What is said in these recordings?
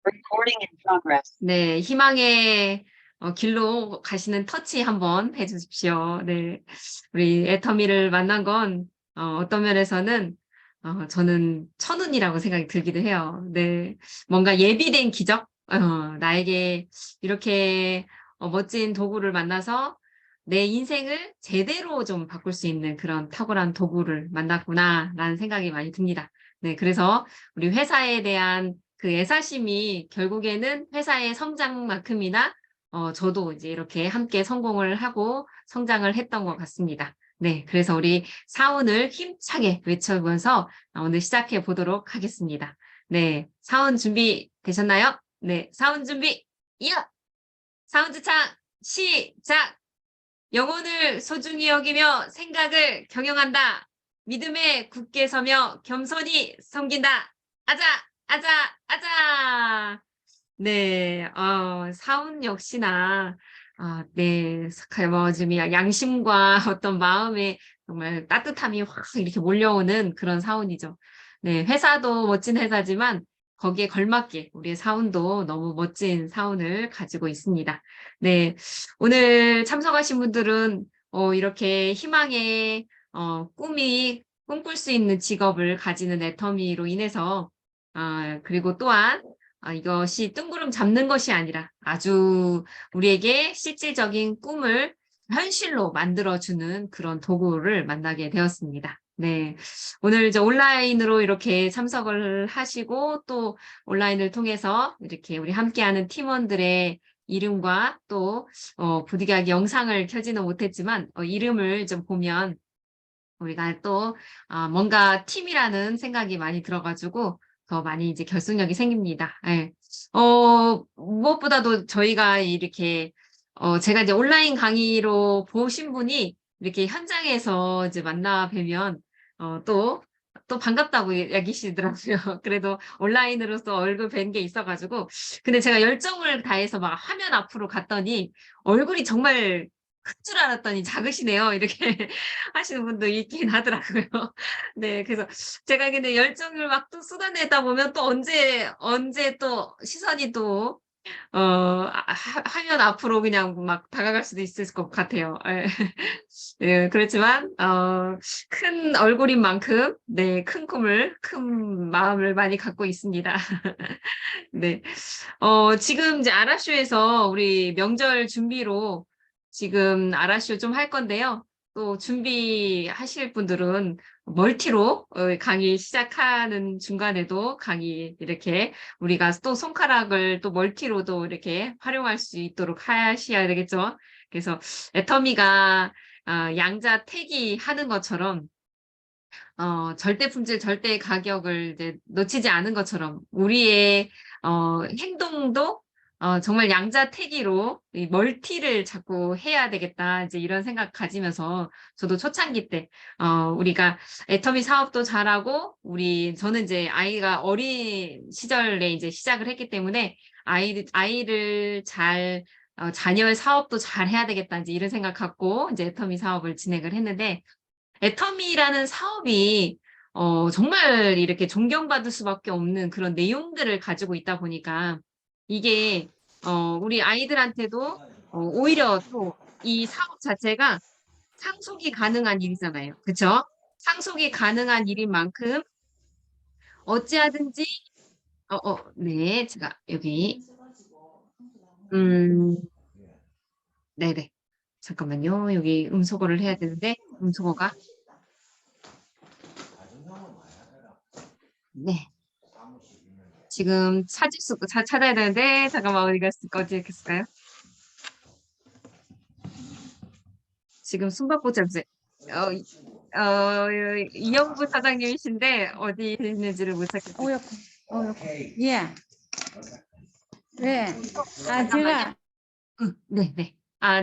Recording in progress. 네, 희망의 길로 가시는 터치 한번 해주십시오. 네, 우리 애터미를 만난 건 어떤 면에서는 저는 천운이라고 생각이 들기도 해요. 네, 뭔가 예비된 기적? 나에게 이렇게 멋진 도구를 만나서 내 인생을 제대로 좀 바꿀 수 있는 그런 탁월한 도구를 만났구나라는 생각이 많이 듭니다. 네, 그래서 우리 회사에 대한 그 애사심이 결국에는 회사의 성장만큼이나 저도 이제 이렇게 함께 성공을 하고 성장을 했던 것 같습니다. 네, 그래서 우리 사운을 힘차게 외쳐보면서 오늘 시작해 보도록 하겠습니다. 네, 사운 준비 되셨나요? 네, 사운 준비, 이어! 사운드 창 시작! 영혼을 소중히 여기며 생각을 경영한다. 믿음에 굳게 서며 겸손히 섬긴다. 아자, 아자, 아자. 네, 사운 역시나, 네, 뭐, 양심과 어떤 마음의 정말 따뜻함이 확 이렇게 몰려오는 그런 사운이죠. 네, 회사도 멋진 회사지만 거기에 걸맞게 우리의 사운도 너무 멋진 사운을 가지고 있습니다. 네, 오늘 참석하신 분들은 이렇게 희망의 꿈이 꿈꿀 수 있는 직업을 가지는 애터미로 인해서 그리고 또한 이것이 뜬구름 잡는 것이 아니라 아주 우리에게 실질적인 꿈을 현실로 만들어주는 그런 도구를 만나게 되었습니다. 네. 오늘 이제 온라인으로 이렇게 참석을 하시고 또 온라인을 통해서 이렇게 우리 함께하는 팀원들의 이름과 또 부득이하게 영상을 켜지는 못했지만 이름을 좀 보면 우리가 또 뭔가 팀이라는 생각이 많이 들어가지고 더 많이 이제 결속력이 생깁니다. 예. 무엇보다도 저희가 이렇게 제가 이제 온라인 강의로 보신 분이 이렇게 현장에서 이제 만나 뵈면 또 반갑다고 얘기시더라고요. 그래도 온라인으로서 얼굴 뵌 게 있어가지고 근데 제가 열정을 다해서 막 화면 앞으로 갔더니 얼굴이 정말 큰 줄 알았더니 작으시네요. 이렇게 하시는 분도 있긴 하더라고요. 네, 그래서 제가 근데 열정을 막 또 쏟아내다 보면 또 언제 또 시선이 또 화면 앞으로 그냥 막 다가갈 수도 있을 것 같아요. 예. 예, 그렇지만 큰 얼굴인 만큼 네, 큰 꿈을, 큰 마음을 많이 갖고 있습니다. 네. 지금 이제 아라쇼에서 우리 명절 준비로 지금 아라쇼 좀 할 건데요. 또 준비하실 분들은 멀티로 강의 시작하는 중간에도 강의 이렇게 우리가 또 손가락을 또 멀티로도 이렇게 활용할 수 있도록 하셔야 되겠죠. 그래서 애터미가 양자택이 하는 것처럼 절대 품질, 절대 가격을 이제 놓치지 않은 것처럼 우리의 행동도 정말 양자택일로 이 멀티를 자꾸 해야 되겠다. 이제 이런 생각 가지면서 저도 초창기 때 우리가 애터미 사업도 잘하고 저는 이제 아이가 어린 시절에 이제 시작을 했기 때문에 아이를 잘 자녀의 사업도 잘 해야 되겠다. 이제 이런 생각 갖고 이제 애터미 사업을 진행을 했는데 애터미라는 사업이 정말 이렇게 존경받을 수밖에 없는 그런 내용들을 가지고 있다 보니까 이게 우리 아이들한테도 오히려 또 이 사업 자체가 상속이 가능한 일이잖아요. 그렇죠? 상속이 가능한 일인 만큼 어찌하든지 네, 제가 여기 음, 네네. 잠깐만요. 여기 음소거를 해야 되는데 음소거가 네. 지금 찾아야 되는데, 잠깐만, 어디 갔을까요? 지금 숨바꼭질 하세요. 이영부 사장님이신데, 어디 있는지를 못 찾겠어요. 예. 네. 잠깐만요. 제가 네, 네.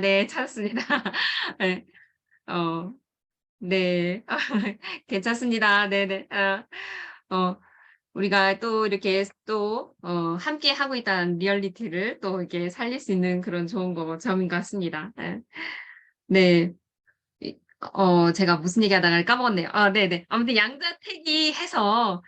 네, 찾았습니다. 네, 네. 괜찮습니다. 네네. 우리가 또 이렇게 또, 함께 하고 있다는 리얼리티를 또 이렇게 살릴 수 있는 그런 좋은 점인 것 같습니다. 네. 네. 제가 무슨 얘기 하다가 까먹었네요. 네네. 아무튼 양자택이 해서,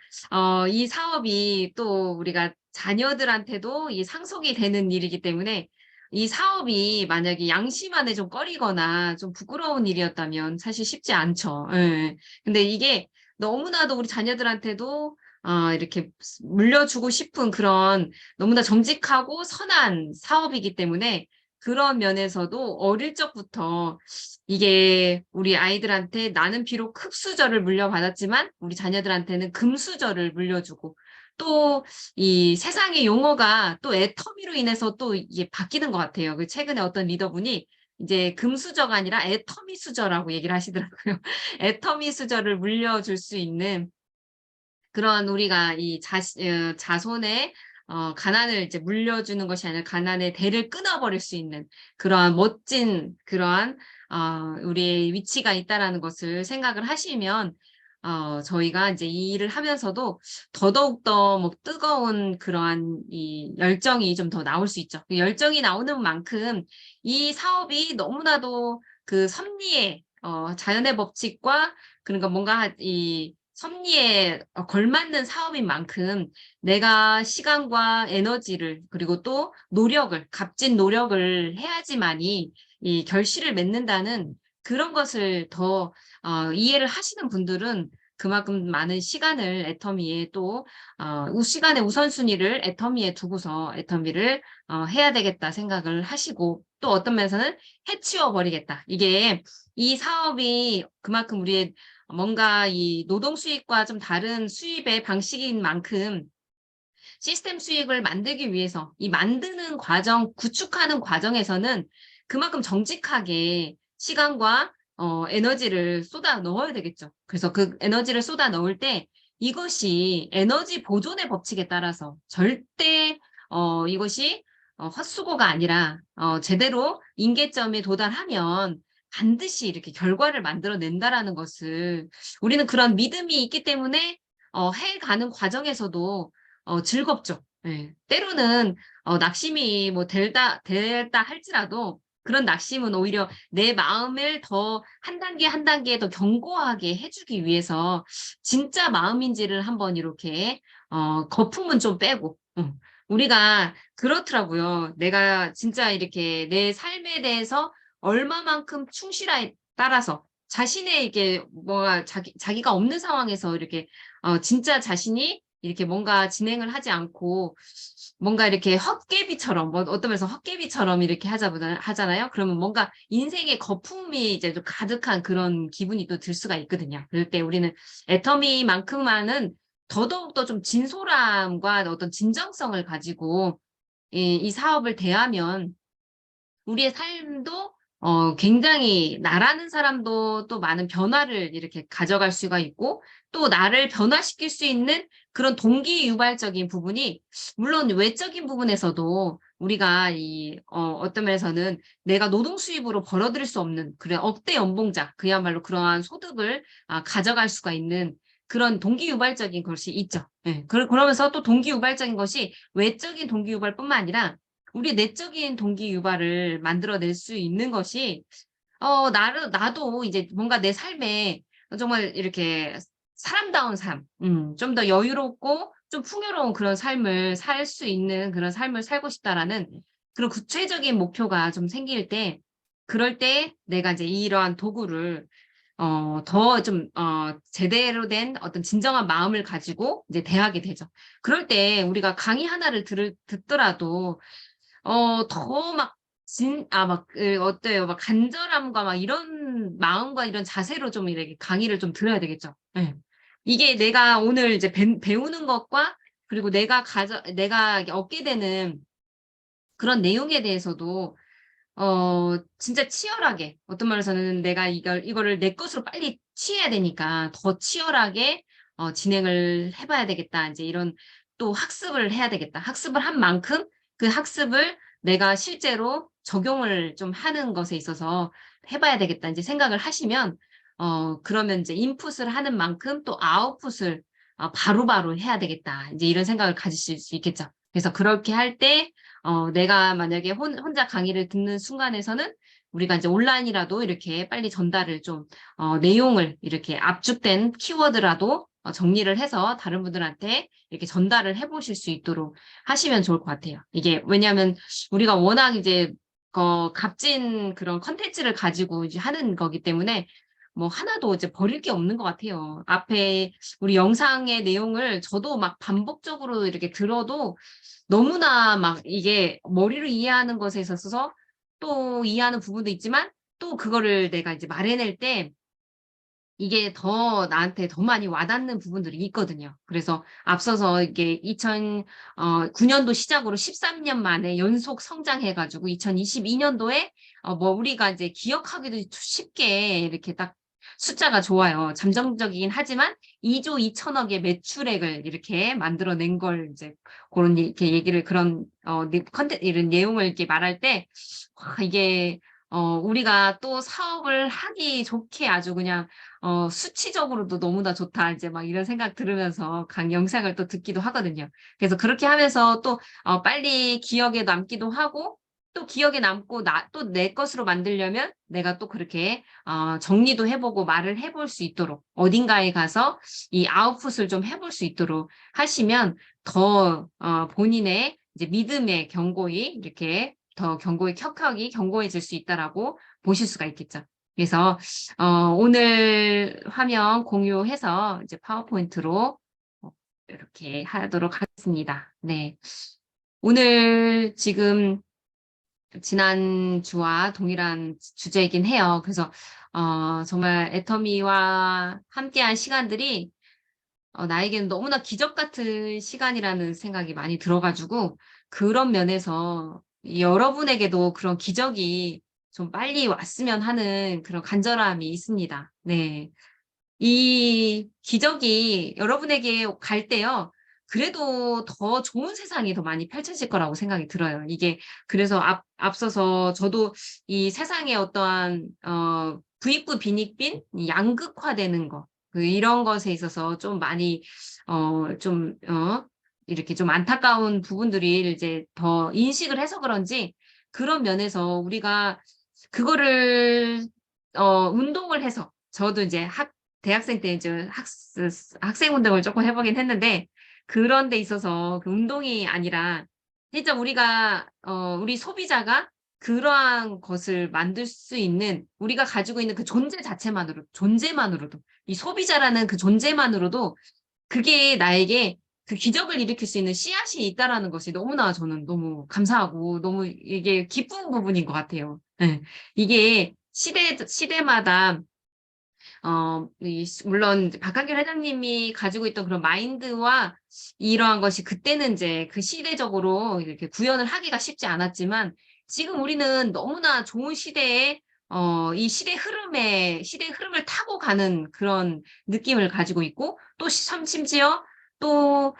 이 사업이 또 우리가 자녀들한테도 이 상속이 되는 일이기 때문에 이 사업이 만약에 양심 안에 좀 꺼리거나 좀 부끄러운 일이었다면 사실 쉽지 않죠. 예. 근데 이게 너무나도 우리 자녀들한테도 이렇게 물려주고 싶은 그런 너무나 정직하고 선한 사업이기 때문에 그런 면에서도 어릴 적부터 이게 우리 아이들한테 나는 비록 흙수저를 물려받았지만 우리 자녀들한테는 금수저를 물려주고 또 이 세상의 용어가 또 애터미로 인해서 또 이게 바뀌는 것 같아요. 그 최근에 어떤 리더분이 이제 금수저가 아니라 애터미 수저라고 얘기를 하시더라고요. 애터미 수저를 물려줄 수 있는 그런 우리가 이 자손의 가난을 이제 물려주는 것이 아니라 가난의 대를 끊어버릴 수 있는 그러한 멋진 그러한 우리의 위치가 있다라는 것을 생각을 하시면 저희가 이제 이 일을 하면서도 더더욱더 뭐 뜨거운 그러한 이 열정이 좀 더 나올 수 있죠. 그 열정이 나오는 만큼 이 사업이 너무나도 그 섭리의 자연의 법칙과 그러니까 뭔가 이 섭리에 걸맞는 사업인 만큼 내가 시간과 에너지를 그리고 또 노력을 값진 노력을 해야지만이 이 결실을 맺는다는 그런 것을 더 이해를 하시는 분들은 그만큼 많은 시간을 애터미에 또 시간의 우선순위를 애터미에 두고서 애터미를 해야 되겠다 생각을 하시고 또 어떤 면에서는 해치워 버리겠다. 이게 이 사업이 그만큼 우리의 뭔가 이 노동 수익과 좀 다른 수입의 방식인 만큼 시스템 수익을 만들기 위해서 이 만드는 과정, 구축하는 과정에서는 그만큼 정직하게 시간과 에너지를 쏟아 넣어야 되겠죠. 그래서 그 에너지를 쏟아 넣을 때 이것이 에너지 보존의 법칙에 따라서 절대 이것이 헛수고가 아니라 제대로 임계점에 도달하면 반드시 이렇게 결과를 만들어낸다라는 것을 우리는 그런 믿음이 있기 때문에 해가는 과정에서도 즐겁죠. 예. 때로는 낙심이 뭐 될다 할지라도 그런 낙심은 오히려 내 마음을 더 한 단계 한 단계 더 견고하게 해주기 위해서 진짜 마음인지를 한번 이렇게 거품은 좀 빼고 우리가 그렇더라고요. 내가 진짜 이렇게 내 삶에 대해서 얼마만큼 충실하에 따라서 자신의 이게 뭐가 자기가 없는 상황에서 이렇게 진짜 자신이 이렇게 뭔가 진행을 하지 않고 뭔가 이렇게 헛개비처럼 뭐 어떤 면에서 헛개비처럼 이렇게 하잖아요. 그러면 뭔가 인생의 거품이 이제 좀 가득한 그런 기분이 또 들 수가 있거든요. 그럴 때 우리는 애터미만큼만은 더더욱더 좀 진솔함과 어떤 진정성을 가지고 이 사업을 대하면 우리의 삶도 굉장히 나라는 사람도 또 많은 변화를 이렇게 가져갈 수가 있고 또 나를 변화시킬 수 있는 그런 동기 유발적인 부분이 물론 외적인 부분에서도 우리가 어떤 면에서는 내가 노동 수입으로 벌어들일 수 없는 그래 억대 연봉자 그야말로 그러한 소득을 가져갈 수가 있는 그런 동기 유발적인 것이 있죠. 예. 그러면서 또 동기 유발적인 것이 외적인 동기 유발뿐만 아니라 우리 내적인 동기 유발을 만들어낼 수 있는 것이 나도 이제 뭔가 내 삶에 정말 이렇게 사람다운 삶, 좀 더 여유롭고 좀 풍요로운 그런 삶을 살 수 있는 그런 삶을 살고 싶다라는 그런 구체적인 목표가 좀 생길 때, 그럴 때 내가 이제 이러한 도구를 더 좀 제대로 된 어떤 진정한 마음을 가지고 이제 대하게 되죠. 그럴 때 우리가 강의 하나를 듣더라도 더 막 어때요? 막 간절함과 막 이런 마음과 이런 자세로 좀 이렇게 강의를 좀 들어야 되겠죠. 예. 이게 내가 오늘 이제 배우는 것과 그리고 내가 얻게 되는 그런 내용에 대해서도 진짜 치열하게 어떤 말에서는 내가 이거를 내 것으로 빨리 취해야 되니까 더 치열하게 진행을 해 봐야 되겠다. 인제 이런 또 학습을 해야 되겠다. 학습을 한 만큼 그 학습을 내가 실제로 적용을 좀 하는 것에 있어서 해 봐야 되겠다. 인제 생각을 하시면 그러면 인제 '인풋을 하는 만큼 또 아웃풋을 바로바로 해야 되겠다.' 인제 이런 생각을 가지실 수 있겠죠. 그래서 그렇게 할때 내가 만약에 혼자 강의를 듣는 순간에서는 우리가 이제 온라인이라도 이렇게 빨리 전달을 좀 내용을 이렇게 압축된 키워드라도 정리를 해서 다른 분들한테 이렇게 전달을 해보실 수 있도록 하시면 좋을 것 같아요. 이게 왜냐하면 우리가 워낙 이제 값진 그런 컨텐츠를 가지고 이제 하는 거기 때문에 뭐 하나도 이제 버릴 게 없는 것 같아요. 앞에 우리 영상의 내용을 저도 막 반복적으로 이렇게 들어도 너무나 막 이게 머리로 이해하는 것에 있어서 또 이해하는 부분도 있지만 또 그거를 내가 이제 말해낼 때 이게 더 나한테 더 많이 와닿는 부분들이 있거든요. 그래서 앞서서 이게 2009년도 시작으로 13년 만에 연속 성장해가지고 2022년도에 뭐 우리가 이제 기억하기도 쉽게 이렇게 딱 숫자가 좋아요. 잠정적이긴 하지만 2조 2천억의 매출액을 이렇게 만들어낸 걸 이제 그런 이렇게 얘기를 그런 컨텐츠 이런 내용을 이렇게 말할 때 와, 이게 우리가 또 사업을 하기 좋게 아주 그냥 수치적으로도 너무나 좋다. 이제 막 이런 생각 들으면서 영상을 또 듣기도 하거든요. 그래서 그렇게 하면서 또 빨리 기억에 남기도 하고 또 기억에 남고 또 내 것으로 만들려면 내가 또 그렇게 정리도 해보고 말을 해볼 수 있도록 어딘가에 가서 이 아웃풋을 좀 해볼 수 있도록 하시면 더 본인의 이제 믿음의 경고이 이렇게 더 켜켜이 견고해질 수 있다라고 보실 수가 있겠죠. 그래서 오늘 화면 공유해서 이제 파워포인트로 이렇게 하도록 하겠습니다. 네. 오늘 지금 지난주와 동일한 주제이긴 해요. 그래서 정말 애터미와 함께한 시간들이 나에게는 너무나 기적 같은 시간이라는 생각이 많이 들어가지고 그런 면에서 여러분에게도 그런 기적이 좀 빨리 왔으면 하는 그런 간절함이 있습니다. 네. 이 기적이 여러분에게 갈 때요. 그래도 더 좋은 세상이 더 많이 펼쳐질 거라고 생각이 들어요. 이게 그래서 앞서서 저도 이 세상의 어떠한 부익부 빈익빈 이 양극화되는 거 이런 것에 있어서 좀 많이 좀 이렇게 좀 안타까운 부분들이 이제 더 인식을 해서 그런지 그런 면에서 우리가 그거를 운동을 해서 저도 이제 대학생 때 이제 학생 운동을 조금 해보긴 했는데 그런 데 있어서 그 운동이 아니라 진짜 우리가 우리 소비자가 그러한 것을 만들 수 있는 우리가 가지고 있는 그 존재만으로도 이 소비자라는 그 존재만으로도 그게 나에게 그 기적을 일으킬 수 있는 씨앗이 있다라는 것이 너무나 저는 너무 감사하고 너무 이게 기쁜 부분인 것 같아요. 예. 이게 시대마다 물론 박한길 회장님이 가지고 있던 그런 마인드와 이러한 것이 그때는 이제 그 시대적으로 이렇게 구현을 하기가 쉽지 않았지만 지금 우리는 너무나 좋은 시대에 이 시대의 흐름을 타고 가는 그런 느낌을 가지고 있고 또 심지어 또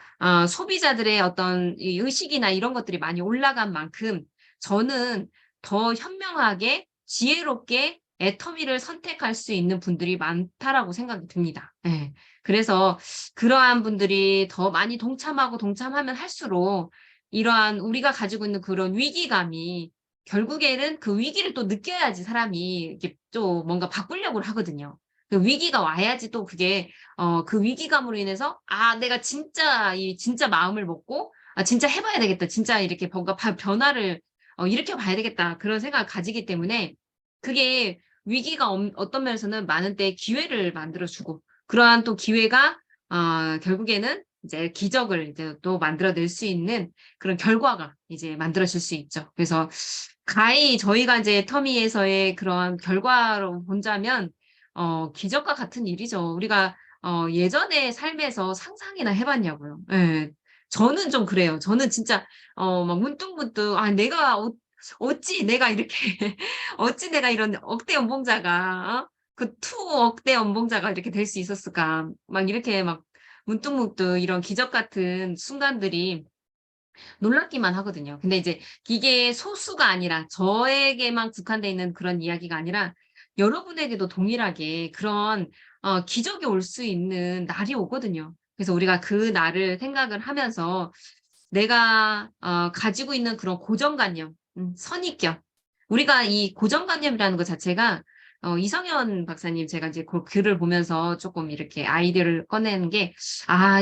소비자들의 어떤 이 의식이나 이런 것들이 많이 올라간 만큼 저는 더 현명하게 지혜롭게 애터미를 선택할 수 있는 분들이 많다라고 생각이 듭니다. 예. 그래서 그러한 분들이 더 많이 동참하면 할수록 이러한 우리가 가지고 있는 그런 위기감이 결국에는 그 위기를 또 느껴야지 사람이 이렇게 또 뭔가 바꾸려고 하거든요. 그 위기가 와야지 또 그게 그 위기감으로 인해서 내가 진짜 마음을 먹고 진짜 해봐야 되겠다. 진짜 이렇게 뭔가 변화를 일으켜 봐야 되겠다. 그런 생각을 가지기 때문에 그게 위기가 어떤 면에서는 많은 때 기회를 만들어주고 그러한 또 기회가 결국에는 이제 기적을 이제 또 만들어낼 수 있는 그런 결과가 이제 만들어질 수 있죠. 그래서 가히 저희가 이제 터미에서의 그런 결과로 본다면 기적과 같은 일이죠. 우리가 예전의 삶에서 상상이나 해봤냐고요. 예. 저는 좀 그래요. 저는 진짜 막 문득문득 내가 어찌 내가 이렇게 어찌 내가 이런 억대 연봉자가 그 투 억대 연봉자가 이렇게 될 수 있었을까? 막 이렇게 막 문득문득 이런 기적 같은 순간들이 놀랍기만 하거든요. 근데 이제 이게 소수가 아니라 저에게만 국한돼 있는 그런 이야기가 아니라 여러분에게도 동일하게 그런 기적이 올 수 있는 날이 오거든요. 그래서 우리가 그 날을 생각을 하면서 내가 가지고 있는 그런 고정관념, 선입견. 우리가 이 고정관념이라는 것 자체가 이성현 박사님 제가 이제 그 글을 보면서 조금 이렇게 아이디어를 꺼내는 게,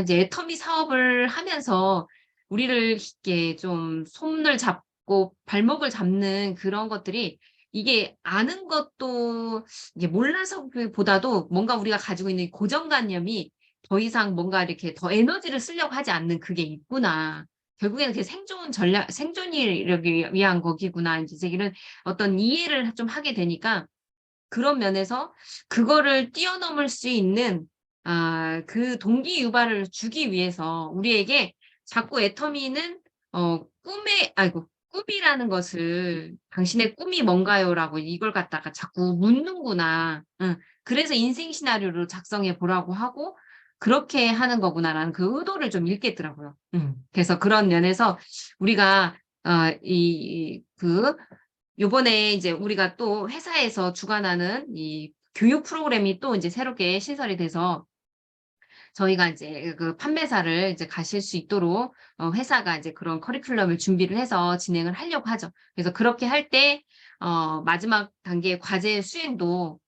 이제 애터미 사업을 하면서 우리를 이렇게 좀 손을 잡고 발목을 잡는 그런 것들이 이게 아는 것도 이게 몰라서보다도 뭔가 우리가 가지고 있는 고정관념이 더 이상 뭔가 이렇게 더 에너지를 쓰려고 하지 않는 그게 있구나. 결국에는 그게 생존을 위한 거기구나. 이제 이런 어떤 이해를 좀 하게 되니까 그런 면에서 그거를 뛰어넘을 수 있는 그 동기 유발을 주기 위해서 우리에게 자꾸 애터미는 꿈이라는 것을 "당신의 꿈이 뭔가요?"라고 이걸 갖다가 자꾸 묻는구나. 응. 그래서 인생 시나리오를 작성해 보라고 하고 그렇게 하는 거구나라는 그 의도를 좀 읽겠더라고요. 그래서 그런 면에서 우리가 요번에 이제 우리가 또 회사에서 주관하는 이 교육 프로그램이 또 이제 새롭게 신설이 돼서 저희가 이제 그 판매사를 이제 가실 수 있도록 회사가 이제 그런 커리큘럼을 준비를 해서 진행을 하려고 하죠. 그래서 그렇게 할 때 마지막 단계 과제 수행도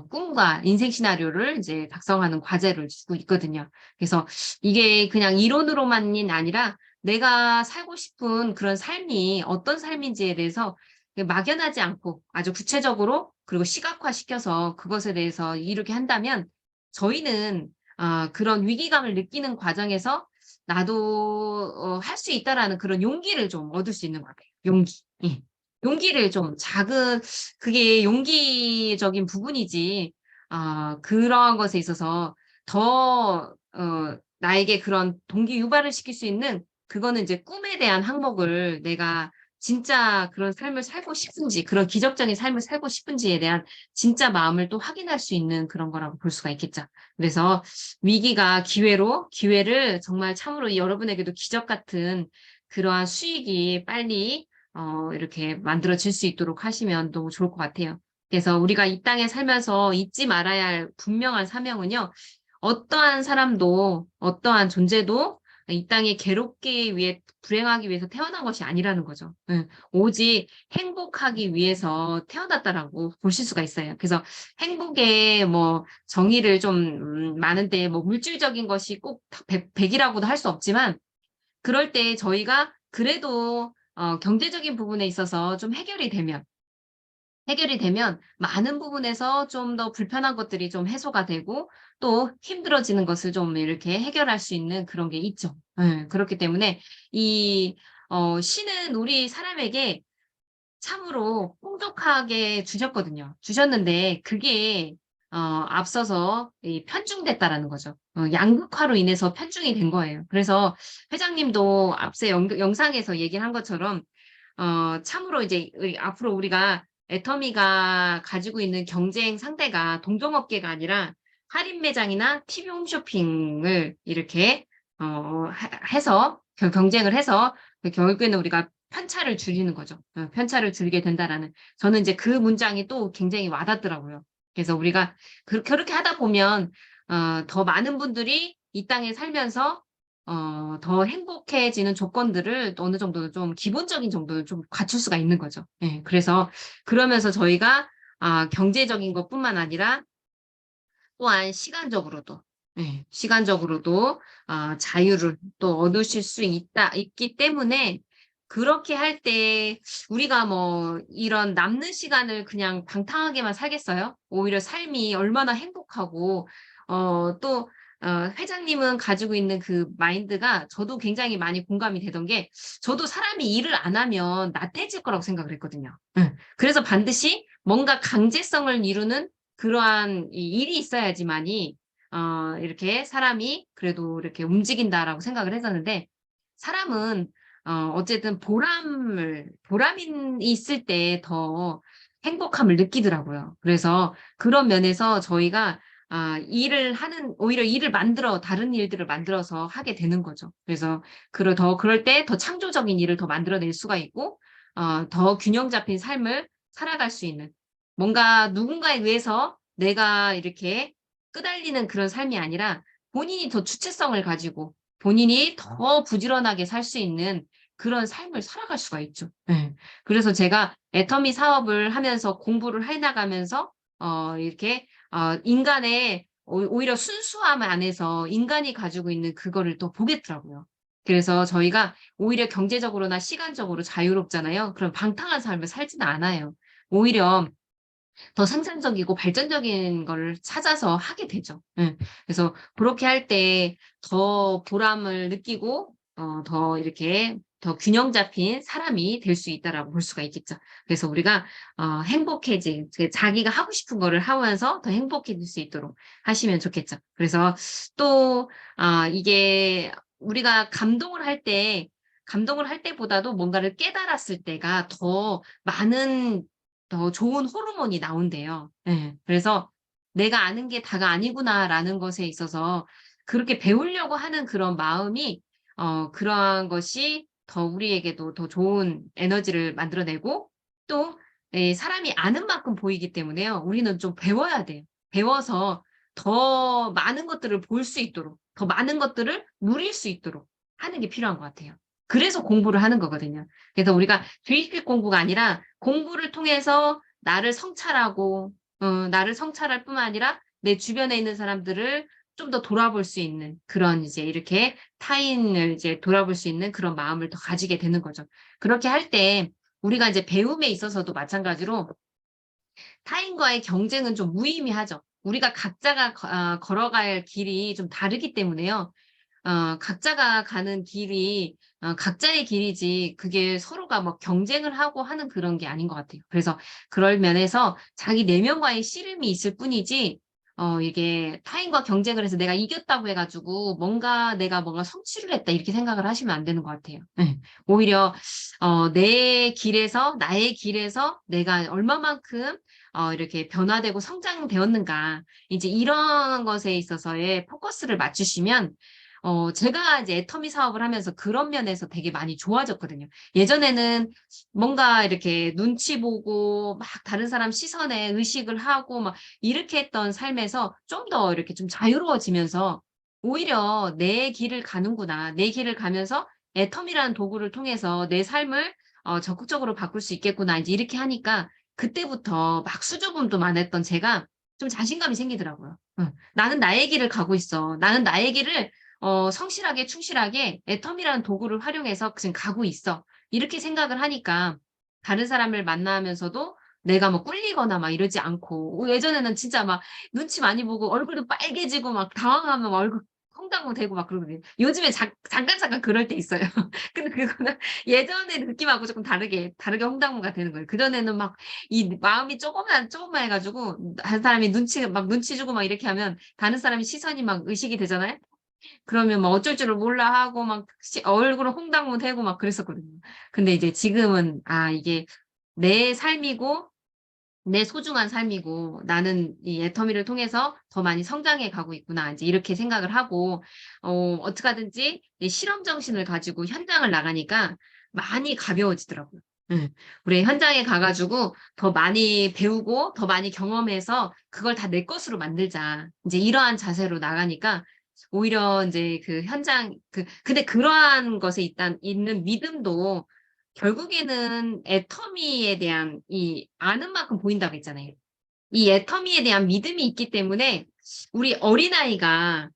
꿈과 인생 시나리오를 이제 작성하는 과제를 주고 있거든요. 그래서 이게 그냥 이론으로만이 아니라 내가 살고 싶은 그런 삶이 어떤 삶인지에 대해서 막연하지 않고 아주 구체적으로 그리고 시각화시켜서 그것에 대해서 이렇게 한다면 저희는 그런 위기감을 느끼는 과정에서 나도 할 수 있다라는 그런 용기를 좀 얻을 수 있는 것 같아요. 용기. 예. 용기를 좀 그게 용기적인 부분이지, 그러한 것에 있어서 더 나에게 그런 동기 유발을 시킬 수 있는 그거는 이제 꿈에 대한 항목을 내가 진짜 그런 삶을 살고 싶은지, 그런 기적적인 삶을 살고 싶은지에 대한 진짜 마음을 또 확인할 수 있는 그런 거라고 볼 수가 있겠죠. 그래서 위기가 기회를 정말 참으로 여러분에게도 기적 같은 그러한 수익이 빨리 이렇게 만들어질 수 있도록 하시면 너무 좋을 것 같아요. 그래서 우리가 이 땅에 살면서 잊지 말아야 할 분명한 사명은요. 어떠한 사람도 어떠한 존재도 이 땅에 괴롭기 위해 불행하기 위해서 태어난 것이 아니라는 거죠. 예. 오직 행복하기 위해서 태어났다라고 보실 수가 있어요. 그래서 행복에 뭐 정의를 좀 많은데 뭐 물질적인 것이 꼭 100이라고도 할 수 없지만 그럴 때 저희가 그래도 경제적인 부분에 있어서 좀 해결이 되면 많은 부분에서 좀 더 불편한 것들이 좀 해소가 되고 또 힘들어지는 것을 좀 이렇게 해결할 수 있는 그런 게 있죠. 예. 그렇기 때문에 이 신은 우리 사람에게 참으로 풍족하게 주셨는데 그게 앞서서 이 편중됐다라는 거죠. 양극화로 인해서 편중이 된 거예요. 그래서 회장님도 앞서 영상에서 얘기를 한 것처럼 참으로 이제 앞으로 우리가 애터미가 가지고 있는 경쟁 상대가 동종업계가 아니라 할인 매장이나 TV 홈쇼핑을 이렇게 해서 경쟁을 해서 결국에는 우리가 편차를 줄이는 거죠. 편차를 줄이게 된다라는 저는 이제 그 문장이 또 굉장히 와닿더라고요. 그래서 우리가 그렇게 하다 보면 더 많은 분들이 이 땅에 살면서 더 행복해지는 조건들을 어느 정도는 좀 기본적인 정도는 좀 갖출 수가 있는 거죠. 예. 그래서 그러면서 저희가 경제적인 것뿐만 아니라 또한 시간적으로도 시간적으로도 자유를 또 얻으실 수 있기 때문에 그렇게 할 때 우리가 뭐 이런 남는 시간을 그냥 방탕하게만 살겠어요? 오히려 삶이 얼마나 행복하고 또 회장님은 가지고 있는 그 마인드가 저도 굉장히 많이 공감이 되던 게 저도 사람이 일을 안 하면 나태해질 거라고 생각을 했거든요. 예. 그래서 반드시 뭔가 강제성을 이루는 그러한 이 일이 있어야지만이 이렇게 사람이 그래도 이렇게 움직인다라고 생각을 했었는데 사람은 어쨌든 보람이 있을 때 더 행복함을 느끼더라고요. 그래서 그런 면에서 저희가 오히려 일을 다른 일들을 만들어서 하게 되는 거죠. 그래서 그럴 때 더 창조적인 일을 더 만들어낼 수가 있고 더 균형 잡힌 삶을 살아갈 수 있는 뭔가 누군가에 의해서 내가 이렇게 끄달리는 그런 삶이 아니라 본인이 더 주체성을 가지고 본인이 더 부지런하게 살 수 있는 그런 삶을 살아갈 수가 있죠. 예. 그래서 제가 애터미 사업을 하면서 공부를 해 나가면서 이렇게 인간의 오히려 순수함 안에서 인간이 가지고 있는 그거를 또 보겠더라고요. 그래서 저희가 오히려 경제적으로나 시간적으로 자유롭잖아요. 그럼 방탕한 삶을 살지는 않아요. 오히려 더 생산적이고 발전적인 거를 찾아서 하게 되죠. 예. 그래서 그렇게 할 때 더 보람을 느끼고 더 이렇게 더 균형 잡힌 사람이 될 수 있다라고 볼 수가 있겠죠. 그래서 우리가 행복해질 자기가 하고 싶은 거를 하면서 더 행복해질 수 있도록 하시면 좋겠죠. 그래서 또 이게 우리가 감동을 할 때보다도 뭔가를 깨달았을 때가 더 좋은 호르몬이 나온대요. 예. 그래서 '내가 아는 게 다가 아니구나.'라는 것에 있어서 그렇게 배우려고 하는 그런 마음이 그러한 것이 더 우리에게도 더 좋은 에너지를 만들어내고 또 사람이 아는 만큼 보이기 때문에요. 우리는 좀 배워야 돼요. 배워서 더 많은 것들을 볼 수 있도록 더 많은 것들을 누릴 수 있도록 하는 게 필요한 것 같아요. 그래서 공부를 하는 거거든요. 그래서 우리가 주입식 공부가 아니라 공부를 통해서 나를 성찰할 뿐만 아니라 내 주변에 있는 사람들을 좀 더 돌아볼 수 있는 그런 이제 이렇게 타인을 이제 돌아볼 수 있는 그런 마음을 더 가지게 되는 거죠. 그렇게 할 때 우리가 이제 배움에 있어서도 마찬가지로 타인과의 경쟁은 좀 무의미하죠. 우리가 각자가 걸어갈 길이 좀 다르기 때문에요. 각자가 가는 길이 각자의 길이지 그게 서로가 뭐 경쟁을 하고 하는 그런 게 아닌 것 같아요. 그래서 그럴 면에서 자기 내면과의 씨름이 있을 뿐이지 이게 타인과 경쟁을 해서 내가 이겼다고 해 가지고 내가 뭔가 성취를 했다 이렇게 생각을 하시면 안 되는 것 같아요. 예. 오히려 나의 길에서 내가 얼마만큼 이렇게 변화되고 성장되었는가 이제 이런 것에 있어서의 포커스를 맞추시면 제가 이제 애터미 사업을 하면서 그런 면에서 되게 많이 좋아졌거든요. 예전에는 뭔가 이렇게 눈치 보고 막 다른 사람 시선에 의식을 하고 막 이렇게 했던 삶에서 좀 더 이렇게 좀 자유로워지면서 오히려 '내 길을 가는구나. 내 길을 가면서 애터미라는 도구를 통해서 내 삶을 적극적으로 바꿀 수 있겠구나.' 이제 이렇게 하니까 그때부터 막 수줍음도 많았던 제가 좀 자신감이 생기더라고요. '나는 나의 길을 가고 있어. 나는 나의 길을 성실하게 충실하게 애텀이라는 도구를 활용해서 지금 가고 있어.' 이렇게 생각을 하니까 다른 사람을 만나면서도 내가 뭐 꿀리거나 막 이러지 않고 예전에는 진짜 막 눈치 많이 보고 얼굴도 빨개지고 막 당황하면 막 얼굴 콩당무되고 막 그러거든요. 요즘에 잠깐 그럴 때 있어요. 근데 그거는 예전의 느낌하고 조금 다르게 홍당무가 되는 거예요. 그전에는 막 이 마음이 조금만 해 가지고 다른 사람이 눈치 주고 막 이렇게 하면 다른 사람이 시선이 막 의식이 되잖아요. 그러면 막 어쩔 줄을 몰라 하고 막 얼굴은 홍당무 되고 막 그랬었거든요. 근데 이제 지금은 이게 내 삶이고 내 소중한 삶이고 '나는 이 애터미를 통해서 더 많이 성장해 가고 있구나.' 인제 이렇게 생각을 하고 어떻게 하든지 이 실험 정신을 가지고 현장을 나가니까 많이 가벼워지더라고요. 예. '우리 현장에 가 가지고 더 많이 배우고 더 많이 경험해서 그걸 다 내 것으로 만들자.' 인제 이러한 자세로 나가니까 오히려 인제 그 현장 근데 그러한 것에 있는 믿음도 결국에는 애터미에 대한 이 아는 만큼 보인다고 했잖아요. 이 애터미에 대한 믿음이 있기 때문에 우리 어린아이가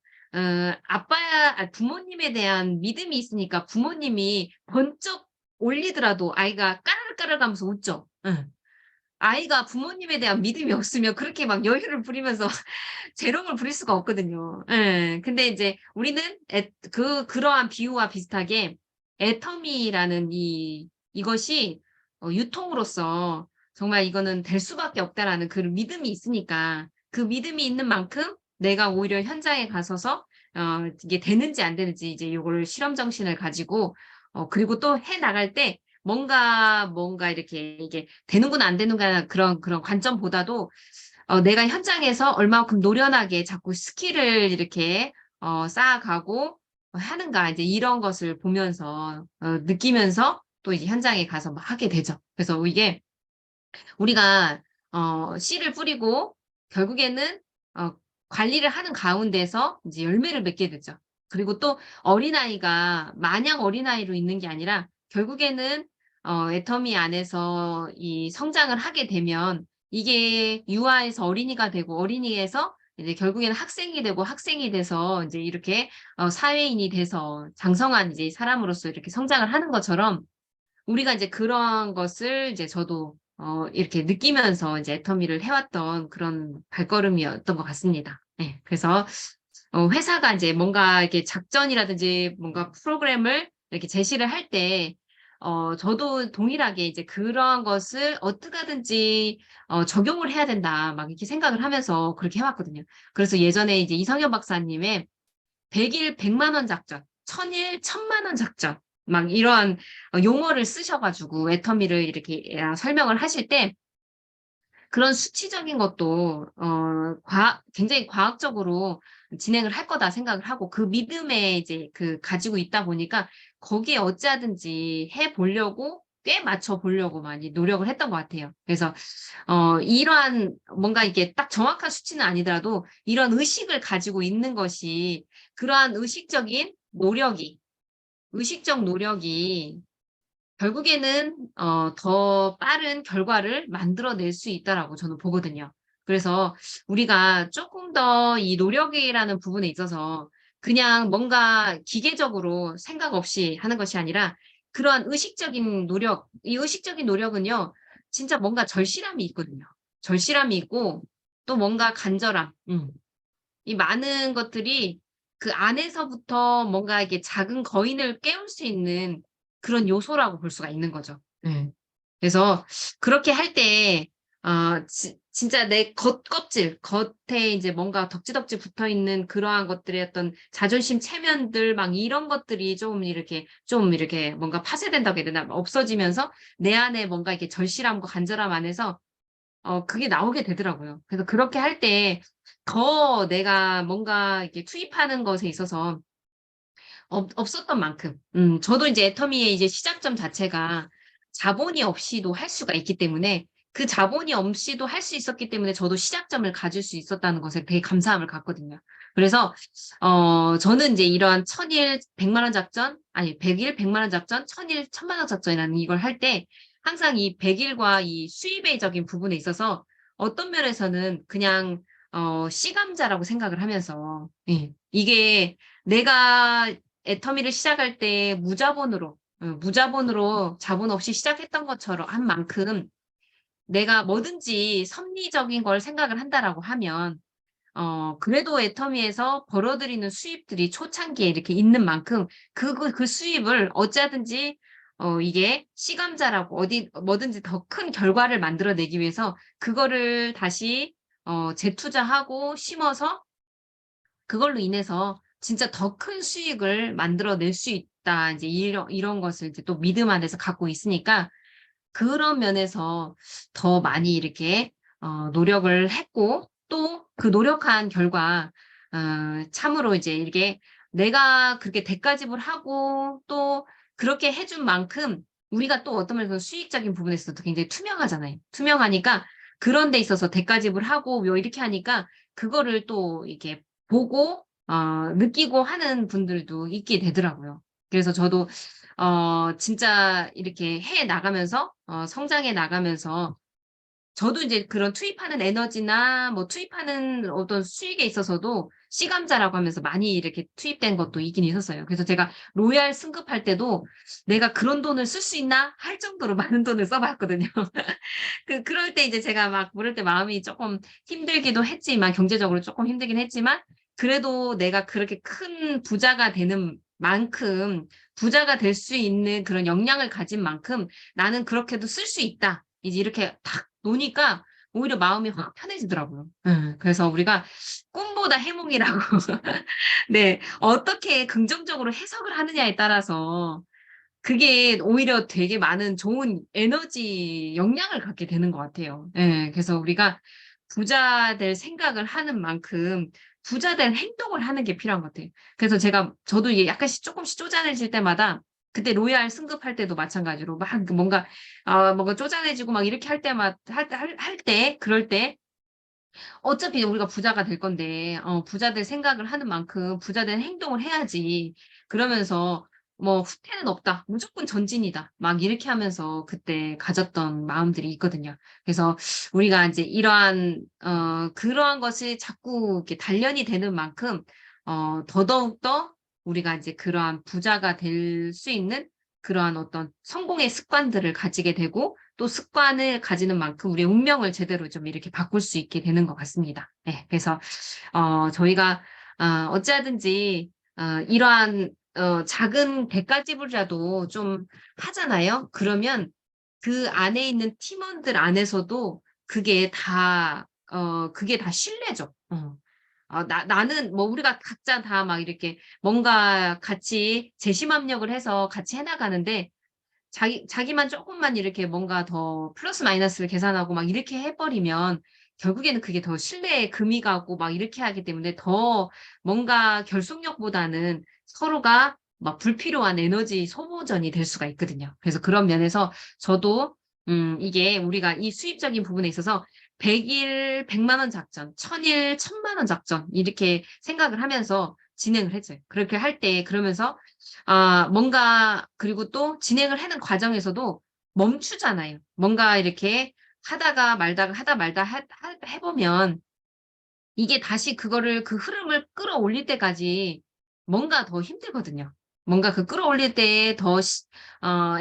부모님에 대한 믿음이 있으니까 부모님이 번쩍 올리더라도 아이가 까르르 하면서 웃죠. 예. 아이가 부모님에 대한 믿음이 없으면 그렇게 막 여유를 부리면서 재롱을 부릴 수가 없거든요. 예. 근데 인제 우리는 그러한 비유와 비슷하게 애터미라는 이것이 유통으로서 정말 '이거는 될 수밖에 없다.'라는 그 믿음이 있으니까 그 믿음이 있는 만큼 내가 오히려 현장에 가서서 이게 되는지 안 되는지 이제 요거를 실험 정신을 가지고 그리고 또 해 나갈 때 뭔가 이렇게 이게 되는구나 안 되는구나 그런 관점보다도 내가 현장에서 얼마만큼 노련하게 자꾸 스킬을 이렇게 쌓아가고 하는가 이제 이런 것을 보면서 느끼면서 또 이제 현장에 가서 막 하게 되죠. 그래서 이게 우리가 씨를 뿌리고 결국에는 어 관리를 하는 가운데서 이제 열매를 맺게 되죠. 그리고 또 어린아이가 마냥 어린아이로 있는 게 아니라 결국에는 애터미 안에서 이 성장을 하게 되면 이게 유아에서 어린이가 되고 어린이에서 이제 결국에는 학생이 되고 학생이 돼서 이제 이렇게 사회인이 돼서 장성한 이제 사람으로서 이렇게 성장을 하는 것처럼 우리가 이제 그런 것을 이제 저도 이렇게 느끼면서 이제 애터미를 해왔던 그런 발걸음이었던 것 같습니다. 네, 그래서 회사가 이제 뭔가 이렇게 작전이라든지 뭔가 프로그램을 이렇게 제시를 할 때, 저도 동일하게 이제 그런 것을 어떻게 하든지 적용을 해야 된다, 막 이렇게 생각을 하면서 그렇게 해왔거든요. 그래서 예전에 이제 이성현 박사님의 100일 100만 원 작전, 1000일 1000만 원 작전, 막 이런 용어를 쓰셔가지고 애터미를 이렇게 설명을 하실 때 그런 수치적인 것도 굉장히 과학적으로 진행을 할 거다 생각을 하고 그 믿음에 이제 그 가지고 있다 보니까 거기에 어찌하든지 해 보려고 꽤 맞춰 보려고 많이 노력을 했던 것 같아요. 그래서 이러한 뭔가 이게 딱 정확한 수치는 아니더라도 이런 의식을 가지고 있는 것이 그러한 의식적 노력이 결국에는 더 빠른 결과를 만들어낼 수 있다라고 저는 보거든요. 그래서 우리가 조금 더 이 노력이라는 부분에 있어서 그냥 뭔가 기계적으로 생각 없이 하는 것이 아니라 그러한 의식적인 노력, 이 의식적인 노력은요, 진짜 뭔가 절실함이 있거든요. 절실함이 있고 또 뭔가 간절함, 이 많은 것들이 그 안에서부터 뭔가 이게 작은 거인을 깨울 수 있는 그런 요소라고 볼 수가 있는 거죠. 네. 그래서 그렇게 할 때, 진짜 내 겉껍질, 겉에 이제 뭔가 덕지덕지 붙어 있는 그러한 것들의 어떤 자존심 체면들, 막 이런 것들이 좀 이렇게 뭔가 파쇄된다고 해야 되나? 없어지면서 내 안에 뭔가 이렇게 절실함과 간절함 안에서 그게 나오게 되더라고요. 그래서 그렇게 할 때 더 내가 뭔가 이렇게 투입하는 것에 있어서 없었던 만큼, 저도 이제 애터미의 이제 시작점 자체가 자본이 없이도 할 수가 있기 때문에 그 자본이 없이도 할 수 있었기 때문에 저도 시작점을 가질 수 있었다는 것에 되게 감사함을 갖거든요. 그래서, 저는 이제 이러한 1000일 100만 원 작전, 아니, 100일 100만 원 작전, 1000일 1000만 원 작전이라는 이걸 할 때 항상 이 100일과 이 수입의적인 부분에 있어서 어떤 면에서는 그냥, 씨감자라고 생각을 하면서, 예, 이게 내가 애터미를 시작할 때 무자본으로 자본 없이 시작했던 것처럼 한 만큼 내가 뭐든지 섭리적인 걸 생각을 한다라고 하면 그래도 애터미에서 벌어들이는 수입들이 초창기에 이렇게 있는 만큼 그 수입을 어찌하든지 이게 씨감자라고 뭐든지 더 큰 결과를 만들어내기 위해서 그거를 다시 재투자하고 심어서 그걸로 인해서 진짜 더 큰 수익을 만들어낼 수 있다. 이제 이런 것을 이제 또 믿음 안에서 갖고 있으니까 그런 면에서 더 많이 이렇게 노력을 했고 또 그 노력한 결과 참으로 이제 이렇게 내가 그렇게 대가집을 하고 또 그렇게 해준 만큼 우리가 또 어떤 면에서 수익적인 부분에서도 굉장히 투명하잖아요. 투명하니까 그런 데 있어서 대가집을 하고 뭐 이렇게 하니까 그거를 또 이렇게 보고 느끼고 하는 분들도 있게 되더라고요. 그래서 저도 진짜 이렇게 해 나가면서 성장해 나가면서 저도 이제 그런 투입하는 에너지나 뭐 투입하는 어떤 수익에 있어서도 씨감자라고 하면서 많이 이렇게 투입된 것도 있긴 있었어요. 그래서 제가 로얄 승급할 때도 '내가 그런 돈을 쓸 수 있나?' 할 정도로 많은 돈을 써 봤거든요. 그럴 때 이제 제가 막 그럴 때 마음이 쪼끔 힘들기도 했지만 경제적으로 쪼끔 힘들긴 했지만 그래도 내가 그렇게 큰 부자가 되는 만큼 부자가 될 수 있는 그런 역량을 가진 만큼 '나는 그렇게도 쓸 수 있다.' 이제 이렇게 딱 노니까 오히려 마음이 확 편해지더라고요. 예. 그래서 우리가 꿈보다 해몽이라고 네. 어떻게 긍정적으로 해석을 하느냐에 따라서 그게 오히려 되게 많은 좋은 에너지 역량을 갖게 되는 것 같아요. 예. 그래서 우리가 부자 될 생각을 하는 만큼 부자 될 행동을 하는 게 필요한 것 같아요. 그래서 저도 이게 약간씩 쪼끔씩 쪼잔해질 때마다 그때 로얄 승급할 때도 마찬가지로 막 그 뭔가 쪼잔해지고 막 이렇게 할 때마 할 때 그럴 때 어차피 우리가 부자가 될 건데 부자 될 생각을 하는 만큼 부자 된 행동을 해야지. 그러면서 뭐 후퇴는 없다. 무조건 전진이다. 막 이렇게 하면서 그때 가졌던 마음들이 있거든요. 그래서 우리가 이제 이러한 그러한 것이 자꾸 이렇게 단련이 되는 만큼 더더욱더 우리가 이제 그러한 부자가 될 수 있는 그러한 어떤 성공의 습관들을 가지게 되고 또 습관을 가지는 만큼 우리의 운명을 제대로 좀 이렇게 바꿀 수 있게 되는 것 같습니다. 네, 그래서 저희가 어찌하든지 이러한 작은 대가집을라도 좀 하잖아요. 그러면 그 안에 있는 팀원들 안에서도 그게 다 신뢰죠. 나는, 뭐, 우리가 각자 다 막 이렇게 뭔가 같이 재심합력을 해서 같이 해나가는데, 자기만 조금만 이렇게 뭔가 더 플러스 마이너스를 계산하고 막 이렇게 해버리면 결국에는 그게 더 신뢰에 금이 가고 막 이렇게 하기 때문에 더 뭔가 결속력보다는 서로가 막 불필요한 에너지 소모전이 될 수가 있거든요. 그래서 그런 면에서 저도 이게 우리가 이 수입적인 부분에 있어서 100일 100만 원 작전, 1000일 1000만 원 작전 이렇게 생각을 하면서 진행을 했어요. 그렇게 할 때 그러면서 뭔가, 그리고 또 진행을 하는 과정에서도 멈추잖아요. 뭔가 이렇게 하다 말다 해보면 이게 다시 그 흐름을 끌어올릴 때까지 뭔가 더 힘들거든요. 뭔가 그 끌어올릴 때에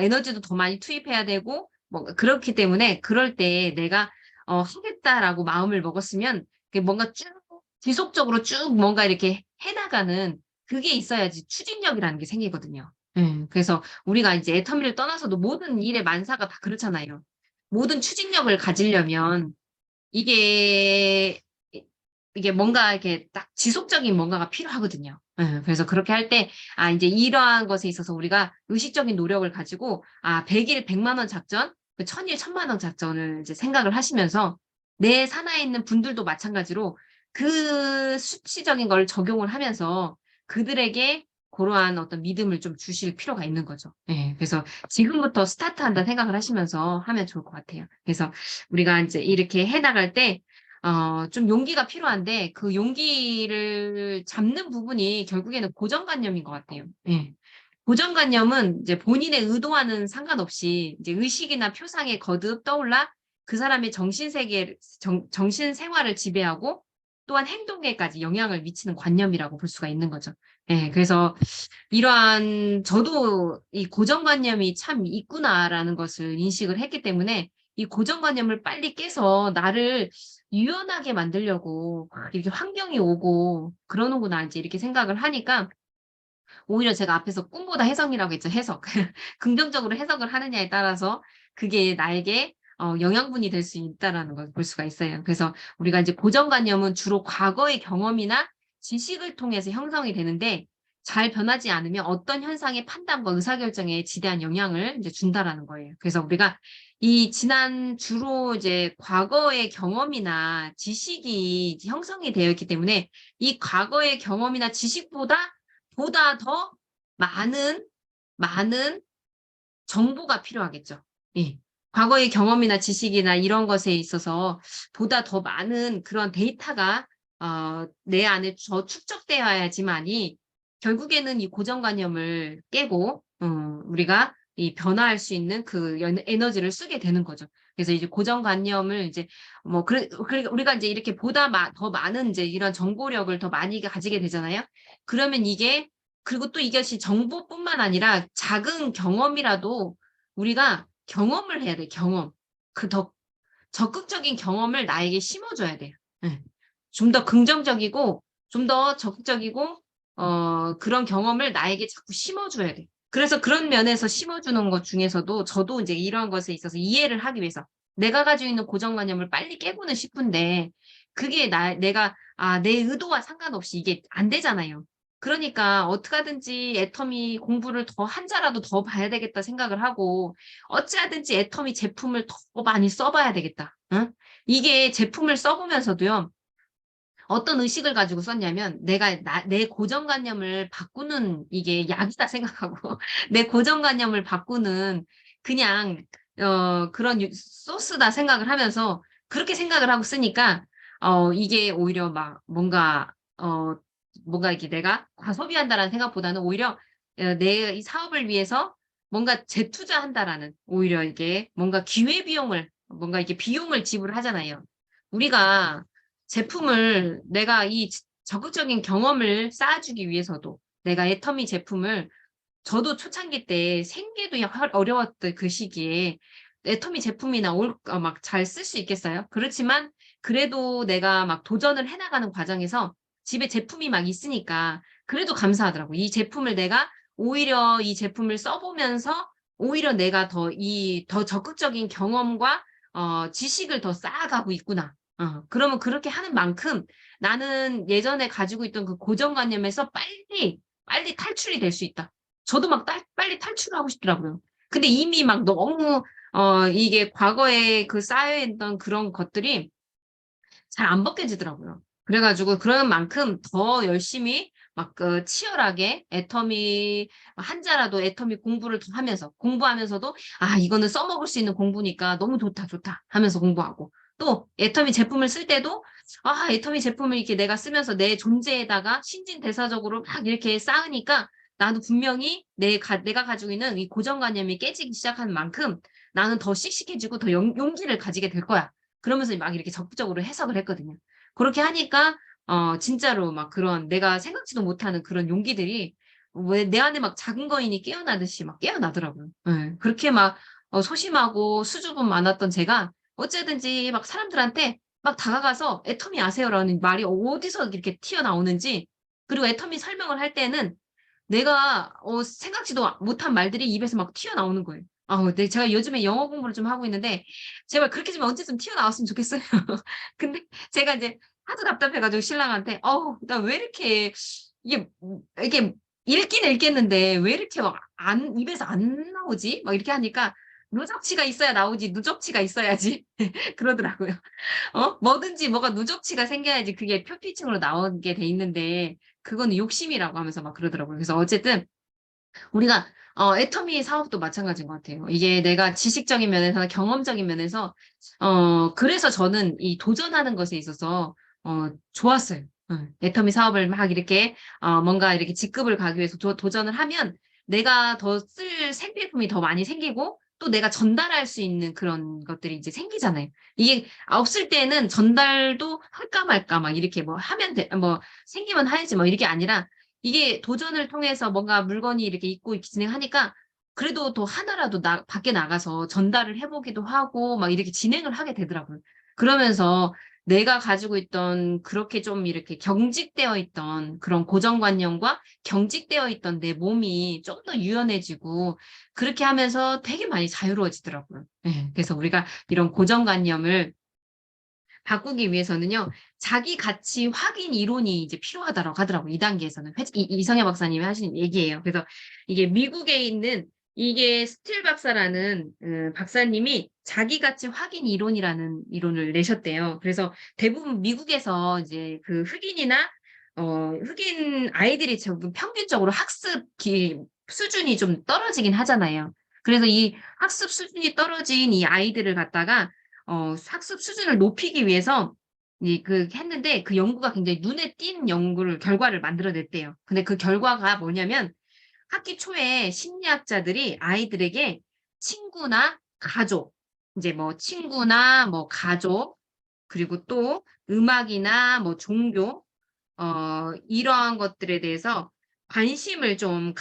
에너지도 더 많이 투입해야 되고, 뭐, 그렇기 때문에 그럴 때 내가, 하겠다라고 마음을 먹었으면, 그게 뭔가 지속적으로 쭉 뭔가 이렇게 해나가는 그게 있어야지 추진력이라는 게 생기거든요. 그래서 우리가 이제 애터미를 떠나서도 모든 일의 만사가 다 그렇잖아요. 모든 추진력을 가지려면 이게 이게 뭔가 이렇게 딱 지속적인 뭔가가 필요하거든요. 그래서 그렇게 할 때, 이제 이러한 것에 있어서 우리가 의식적인 노력을 가지고, 100일 100만 원 작전, 그 1000일 1000만 원 작전을 이제 생각을 하시면서 내 산하에 있는 분들도 마찬가지로 그 수치적인 걸 적용을 하면서 그들에게 그러한 어떤 믿음을 좀 주실 필요가 있는 거죠. 예, 그래서 지금부터 스타트한다 생각을 하시면서 하면 좋을 것 같아요. 그래서 우리가 이제 이렇게 해나갈 때, 좀 용기가 필요한데 그 용기를 잡는 부분이 결국에는 고정관념인 것 같아요. 예. 고정관념은 이제 본인의 의도와는 상관없이 이제 의식이나 표상에 거듭 떠올라 그 사람의 정신생활을 지배하고 또한 행동에까지 영향을 미치는 관념이라고 볼 수가 있는 거죠. 예, 그래서 저도 이 고정관념이 참 있구나라는 것을 인식을 했기 때문에 이 고정관념을 빨리 깨서 나를 유연하게 만들려고 이렇게 환경이 오고 그러는구나 이제 이렇게 생각을 하니까 오히려 제가 앞에서 꿈보다 해석이라고 했죠. 해석. 긍정적으로 해석을 하느냐에 따라서 그게 나에게 영양분이 될 수 있다라는 걸 볼 수가 있어요. 그래서 우리가 이제 고정관념은 주로 과거의 경험이나 지식을 통해서 형성이 되는데 잘 변하지 않으면 어떤 현상의 판단과 의사결정에 지대한 영향을 이제 준다라는 거예요. 그래서 우리가 주로 이제 과거의 경험이나 지식이 이제 형성이 되어 있기 때문에 이 과거의 경험이나 보다 더 많은 정보가 필요하겠죠. 예. 과거의 경험이나 지식이나 이런 것에 있어서 보다 더 많은 그런 데이터가 내 안에 축적되어야지만이 결국에는 이 고정관념을 깨고 우리가 이 변화할 수 있는 그 에너지를 쓰게 되는 거죠. 그래서 이제 고정관념을 이제 뭐 그러니까 우리가 이제 이렇게 더 많은 이제 이런 정보력을 더 많이 가지게 되잖아요. 그러면 그리고 또 이것이 정보뿐만 아니라 작은 경험이라도 우리가 경험을 해야 돼, 경험. 더 적극적인 경험을 나에게 심어줘야 돼요. 예. 좀 더 긍정적이고, 좀 더 적극적이고, 그런 경험을 나에게 자꾸 심어줘야 돼. 그래서 그런 면에서 심어주는 것 중에서도 저도 이제 이런 것에 있어서 이해를 하기 위해서 내가 가지고 있는 고정관념을 빨리 깨고는 싶은데 그게 내 의도와 상관없이 이게 안 되잖아요. 그러니까 어떻게 하든지 애터미 공부를 더 한자라도 더 봐야 되겠다 생각을 하고 어찌하든지 애터미 제품을 더 많이 써봐야 되겠다. 응? 이게 제품을 써보면서도요. 어떤 의식을 가지고 썼냐면 내 고정관념을 바꾸는 이게 약이다 생각하고 내 고정관념을 바꾸는 그냥 그런 소스다 생각을 하면서 그렇게 생각을 하고 쓰니까 이게 오히려 막 뭔가 이렇게 내가 과소비한다라는 생각보다는 오히려 내 이 사업을 위해서 뭔가 재투자한다라는 오히려 이게 뭔가 기회비용을 뭔가 이게 비용을 지불하잖아요. 우리가 제품을 내가 이 적극적인 경험을 쌓아주기 위해서도 내가 애터미 제품을 저도 초창기 때 생계도 어려웠던 그 시기에 애터미 제품이나 막 잘 쓸 수 있겠어요? 그렇지만 그래도 내가 막 도전을 해나가는 과정에서 집에 제품이 막 있으니까 그래도 감사하더라고. 이 제품을 내가 오히려 이 제품을 써보면서 오히려 내가 더 적극적인 경험과 지식을 더 쌓아가고 있구나. 그러면 그렇게 하는 만큼 나는 예전에 가지고 있던 그 고정관념에서 빨리 탈출이 될 수 있다. 저도 막 빨리 탈출하고 싶더라고요. 근데 이미 막 너무 이게 과거에 그 쌓여있던 그런 것들이 잘 안 벗겨지더라고요. 그래가지고 그런 만큼 더 열심히 막 치열하게 애터미 한자라도 애터미 공부를 더 하면서 공부하면서도 이거는 써먹을 수 있는 공부니까 너무 좋다 하면서 공부하고 또 애터미 제품을 쓸 때도 애터미 제품을 이렇게 내가 쓰면서 내 존재에다가 신진대사적으로 막 이렇게 쌓으니까 나도 분명히 내가 가지고 있는 이 고정관념이 깨지기 시작한 만큼 나는 더 씩씩해지고 더 용기를 가지게 될 거야. 그러면서 막 이렇게 적극적으로 해석을 했거든요. 그렇게 하니까 진짜로 막 그런 내가 생각지도 못하는 그런 용기들이 왜 내 안에 막 작은 거인이 깨어나듯이 막 깨어나더라고요. 예. 그렇게 막 소심하고 수줍음 많았던 제가 어쨌든지 막 사람들한테 막 다가가서 애터미 아세요라는 말이 어디서 이렇게 튀어나오는지 그리고 애터미 설명을 할 때는 내가 생각지도 못한 말들이 입에서 막 튀어나오는 거예요. 제가 요즘에 영어 공부를 좀 하고 있는데 제발 그렇게 좀 언제쯤 튀어나왔으면 좋겠어요. 근데 제가 이제 하도 답답해가지고 신랑한테 나 왜 이렇게 이게 읽긴 읽겠는데 왜 이렇게 막 입에서 안 나오지? 막 이렇게 하니까 누적치가 있어야 나오지 누적치가 있어야지 그러더라고요. 뭐든지 뭐가 누적치가 생겨야지 그게 표피층으로 나오게 돼 있는데 그거는 욕심이라고 하면서 막 그러더라고요. 그래서 어쨌든 우리가 애터미 사업도 마찬가지인 것 같아요. 이게 내가 지식적인 면에서나 경험적인 면에서 그래서 저는 이 도전하는 것에 있어서 좋았어요. 애터미 사업을 막 이렇게 뭔가 이렇게 직급을 가기 위해서 도전을 하면 내가 더 쓸 생필품이 더 많이 생기고 또 내가 전달할 수 있는 그런 것들이 이제 생기잖아요. 이게 없을 때는 전달도 할까 말까 막 이렇게 뭐 하면 뭐 생기면 해야지 뭐 이렇게 아니라 이게 도전을 통해서 뭔가 물건이 이렇게 있고 이렇게 진행하니까 그래도 더 하나라도 밖에 나가서 전달을 해보기도 하고 막 이렇게 진행을 하게 되더라고요. 그러면서 내가 가지고 있던 그렇게 좀 이렇게 경직되어 있던 그런 고정관념과 경직되어 있던 내 몸이 좀 더 유연해지고 그렇게 하면서 되게 많이 자유로워지더라고요. 네, 그래서 우리가 이런 고정관념을 바꾸기 위해서는요, 자기 가치 확인 이론이 이제 필요하다고 하더라고요. 2단계에서는. 이성애 박사님이 하신 얘기예요. 그래서 이게 미국에 있는 이게 스틸 박사라는 박사님이 자기 가치 확인 이론이라는 이론을 내셨대요. 그래서 대부분 미국에서 이제 그 흑인 아이들이 대부분 평균적으로 수준이 좀 떨어지긴 하잖아요. 그래서 이 학습 수준이 떨어진 이 아이들을 갖다가 학습 수준을 높이기 위해서 했는데 그 연구가 굉장히 눈에 띈 결과를 만들어냈대요. 근데 그 결과가 뭐냐면 학기 초에 심리학자들이 아이들에게 친구나 가족, 이제 뭐 친구나 뭐 가족, 그리고 또 음악이나 뭐 종교, 이러한 것들에 대해서 관심을 좀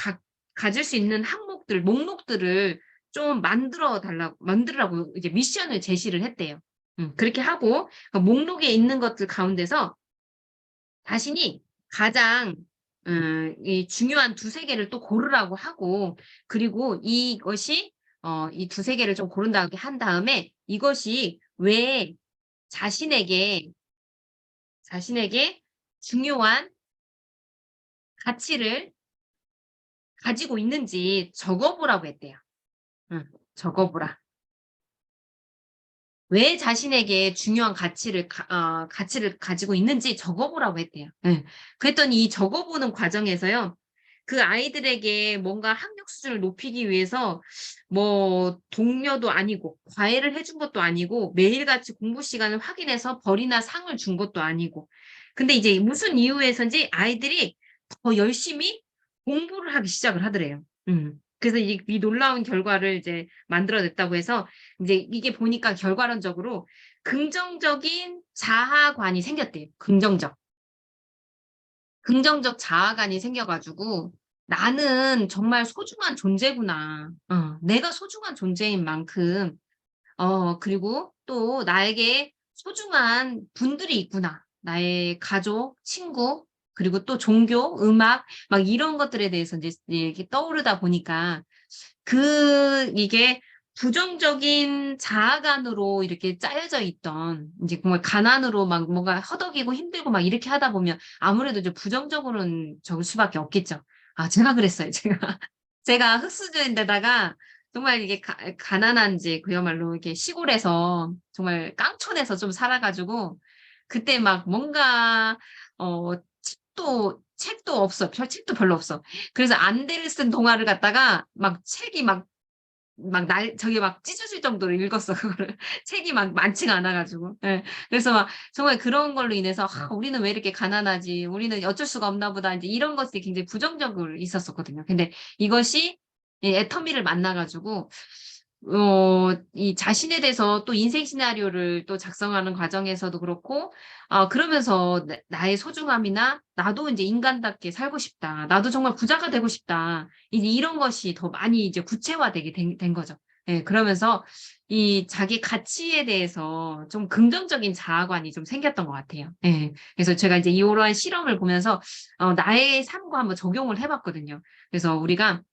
가질 수 있는 목록들을 좀 만들으라고 이제 미션을 제시를 했대요. 그렇게 하고, 그 목록에 있는 것들 가운데서 자신이 가장, 이 중요한 두세 개를 또 고르라고 하고, 그리고 이 두세 개를 좀 고른다고 한 다음에 이것이 왜 자신에게 중요한 가치를 가지고 있는지 적어보라고 했대요. 적어보라. 왜 자신에게 중요한 가치를 가지고 있는지 적어보라고 했대요. 예. 그랬더니 이 적어보는 과정에서요. 그 아이들에게 뭔가 학력 수준을 높이기 위해서 뭐 동료도 아니고 과외를 해준 것도 아니고 매일같이 공부 시간을 확인해서 벌이나 상을 준 것도 아니고 근데 이제 무슨 이유에서인지 아이들이 더 열심히 공부를 하기 시작을 하더래요. 그래서 이 놀라운 결과를 이제 만들어냈다고 해서 이제 이게 보니까 결과론적으로 긍정적인 자아관이 생겼대요. 긍정적 자아관이 생겨가지고 나는 정말 소중한 존재구나. 내가 소중한 존재인 만큼 그리고 또 나에게 소중한 분들이 있구나. 나의 가족, 친구, 그리고 또 종교, 음악, 막 이런 것들에 대해서 이제 이렇게 떠오르다 보니까 이게 부정적인 자아관으로 이렇게 짜여져 있던 이제 정말 가난으로 막 뭔가 허덕이고 힘들고 막 이렇게 하다 보면 아무래도 이제 부정적으로는 적을 수밖에 없겠죠. 아, 제가 그랬어요. 제가 흙수저인데다가 정말 이게 가난한지 그야말로 이렇게 시골에서 정말 깡촌에서 좀 살아가지고 그때 막 뭔가 어 책도 없어. 책도 별로 없어. 그래서 안데르센 동화를 갖다가 막 책이 저기 막 찢어질 정도로 읽었어, 그거를. 책이 막 많지가 않아가지고. 예. 그래서 막 정말 그런 걸로 인해서, 우리는 왜 이렇게 가난하지? 우리는 어쩔 수가 없나 보다. 이제 이런 것들이 굉장히 부정적으로 있었었거든요. 근데 이것이 이 애터미를 만나가지고, 이 자신에 대해서 또 인생 시나리오를 또 작성하는 과정에서도 그렇고, 그러면서 나의 소중함이나 나도 이제 인간답게 살고 싶다. 나도 정말 부자가 되고 싶다. 이제 이런 것이 더 많이 이제 구체화되게 된 거죠. 예, 그러면서 이 자기 가치에 대해서 좀 긍정적인 자아관이 좀 생겼던 것 같아요. 예. 그래서 제가 이제 이러한 실험을 보면서, 나의 삶과 한번 적용을 해봤거든요. 그래서 우리가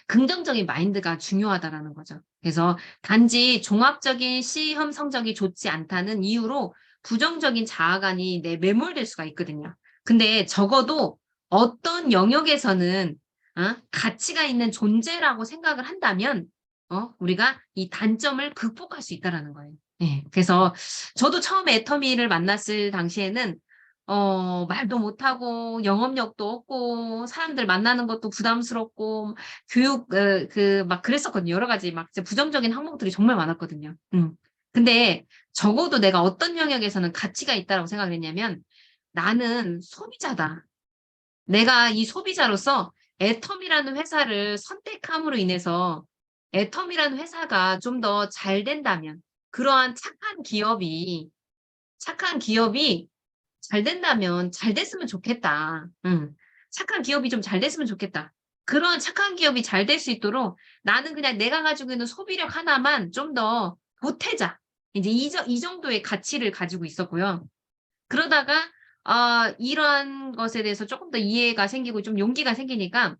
긍정적인 마인드가 중요하다라는 거죠. 그래서 단지 종합적인 시험 성적이 좋지 않다는 이유로 부정적인 자아관이 매몰될 수가 있거든요. 근데 적어도 어떤 영역에서는 가치가 있는 존재라고 생각을 한다면 우리가 이 단점을 극복할 수 있다라는 거예요. 예. 그래서 저도 처음에 애터미를 만났을 당시에는 말도 못하고 영업력도 없고 사람들 만나는 것도 부담스럽고 교육 막 그랬었거든요. 여러 가지 막 진짜 부정적인 항목들이 정말 많았거든요. 근데 적어도 내가 어떤 영역에서는 가치가 있다라고 생각을 했냐면 '나는 소비자다. 내가 이 소비자로서 애텀이라는 회사를 선택함으로 인해서 애텀이라는 회사가 좀 더 잘 된다면 그러한 착한 기업이 잘 된다면 잘 됐으면 좋겠다. 착한 기업이 좀 잘 됐으면 좋겠다. 그런 착한 기업이 잘 될 수 있도록 나는 그냥 내가 가지고 있는 소비력 하나만 좀 더 보태자. 이제 이 정도의 가치를 가지고 있었고요. 그러다가 이러한 것에 대해서 조금 더 이해가 생기고 좀 용기가 생기니까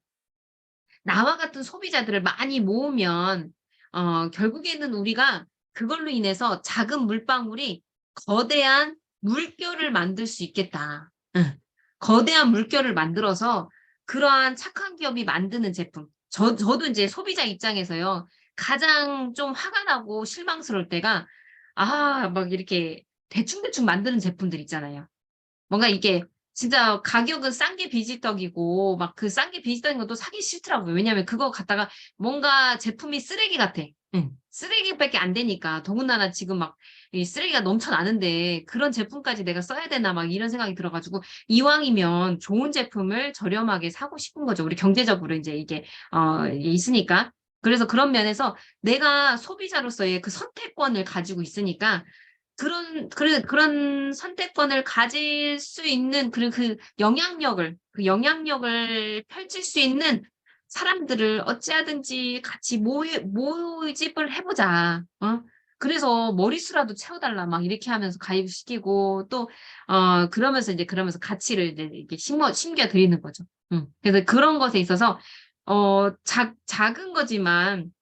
나와 같은 소비자들을 많이 모으면 결국에는 우리가 그걸로 인해서 작은 물방울이 거대한 물결을 만들 수 있겠다. 응. 거대한 물결을 만들어서 그러한 착한 기업이 만드는 제품. 저도 이제 소비자 입장에서요. 가장 좀 화가 나고 실망스러울 때가 막 이렇게 대충대충 만드는 제품들 있잖아요. 뭔가 이게 진짜 가격은 싼 게 비지떡이고 막 그 싼 게 비지떡인 것도 사기 싫더라고요. 왜냐하면 그거 갖다가 뭔가 제품이 쓰레기 같아. 응. 쓰레기밖에 안 되니까. 더군다나 지금 막 이 쓰레기가 넘쳐나는데 '그런 제품까지 내가 써야 되나.' 막 이런 생각이 들어 가지고 이왕이면 좋은 제품을 저렴하게 사고 싶은 거죠. 우리 경제적으로 인제 이게 있으니까. 그래서 그런 면에서 내가 소비자로서의 그 선택권을 가지고 있으니까 그런 선택권을 가질 수 있는 그 영향력을 펼칠 수 있는 사람들을 어찌하든지 같이 모집을 해 보자. 그래서 "머리수라도 채워 달라." 막 이렇게 하면서 가입시키고 또 그러면서 가치를 이제 이렇게 심겨 드리는 거죠. 그래서 그런 것에 있어서 작은 거지만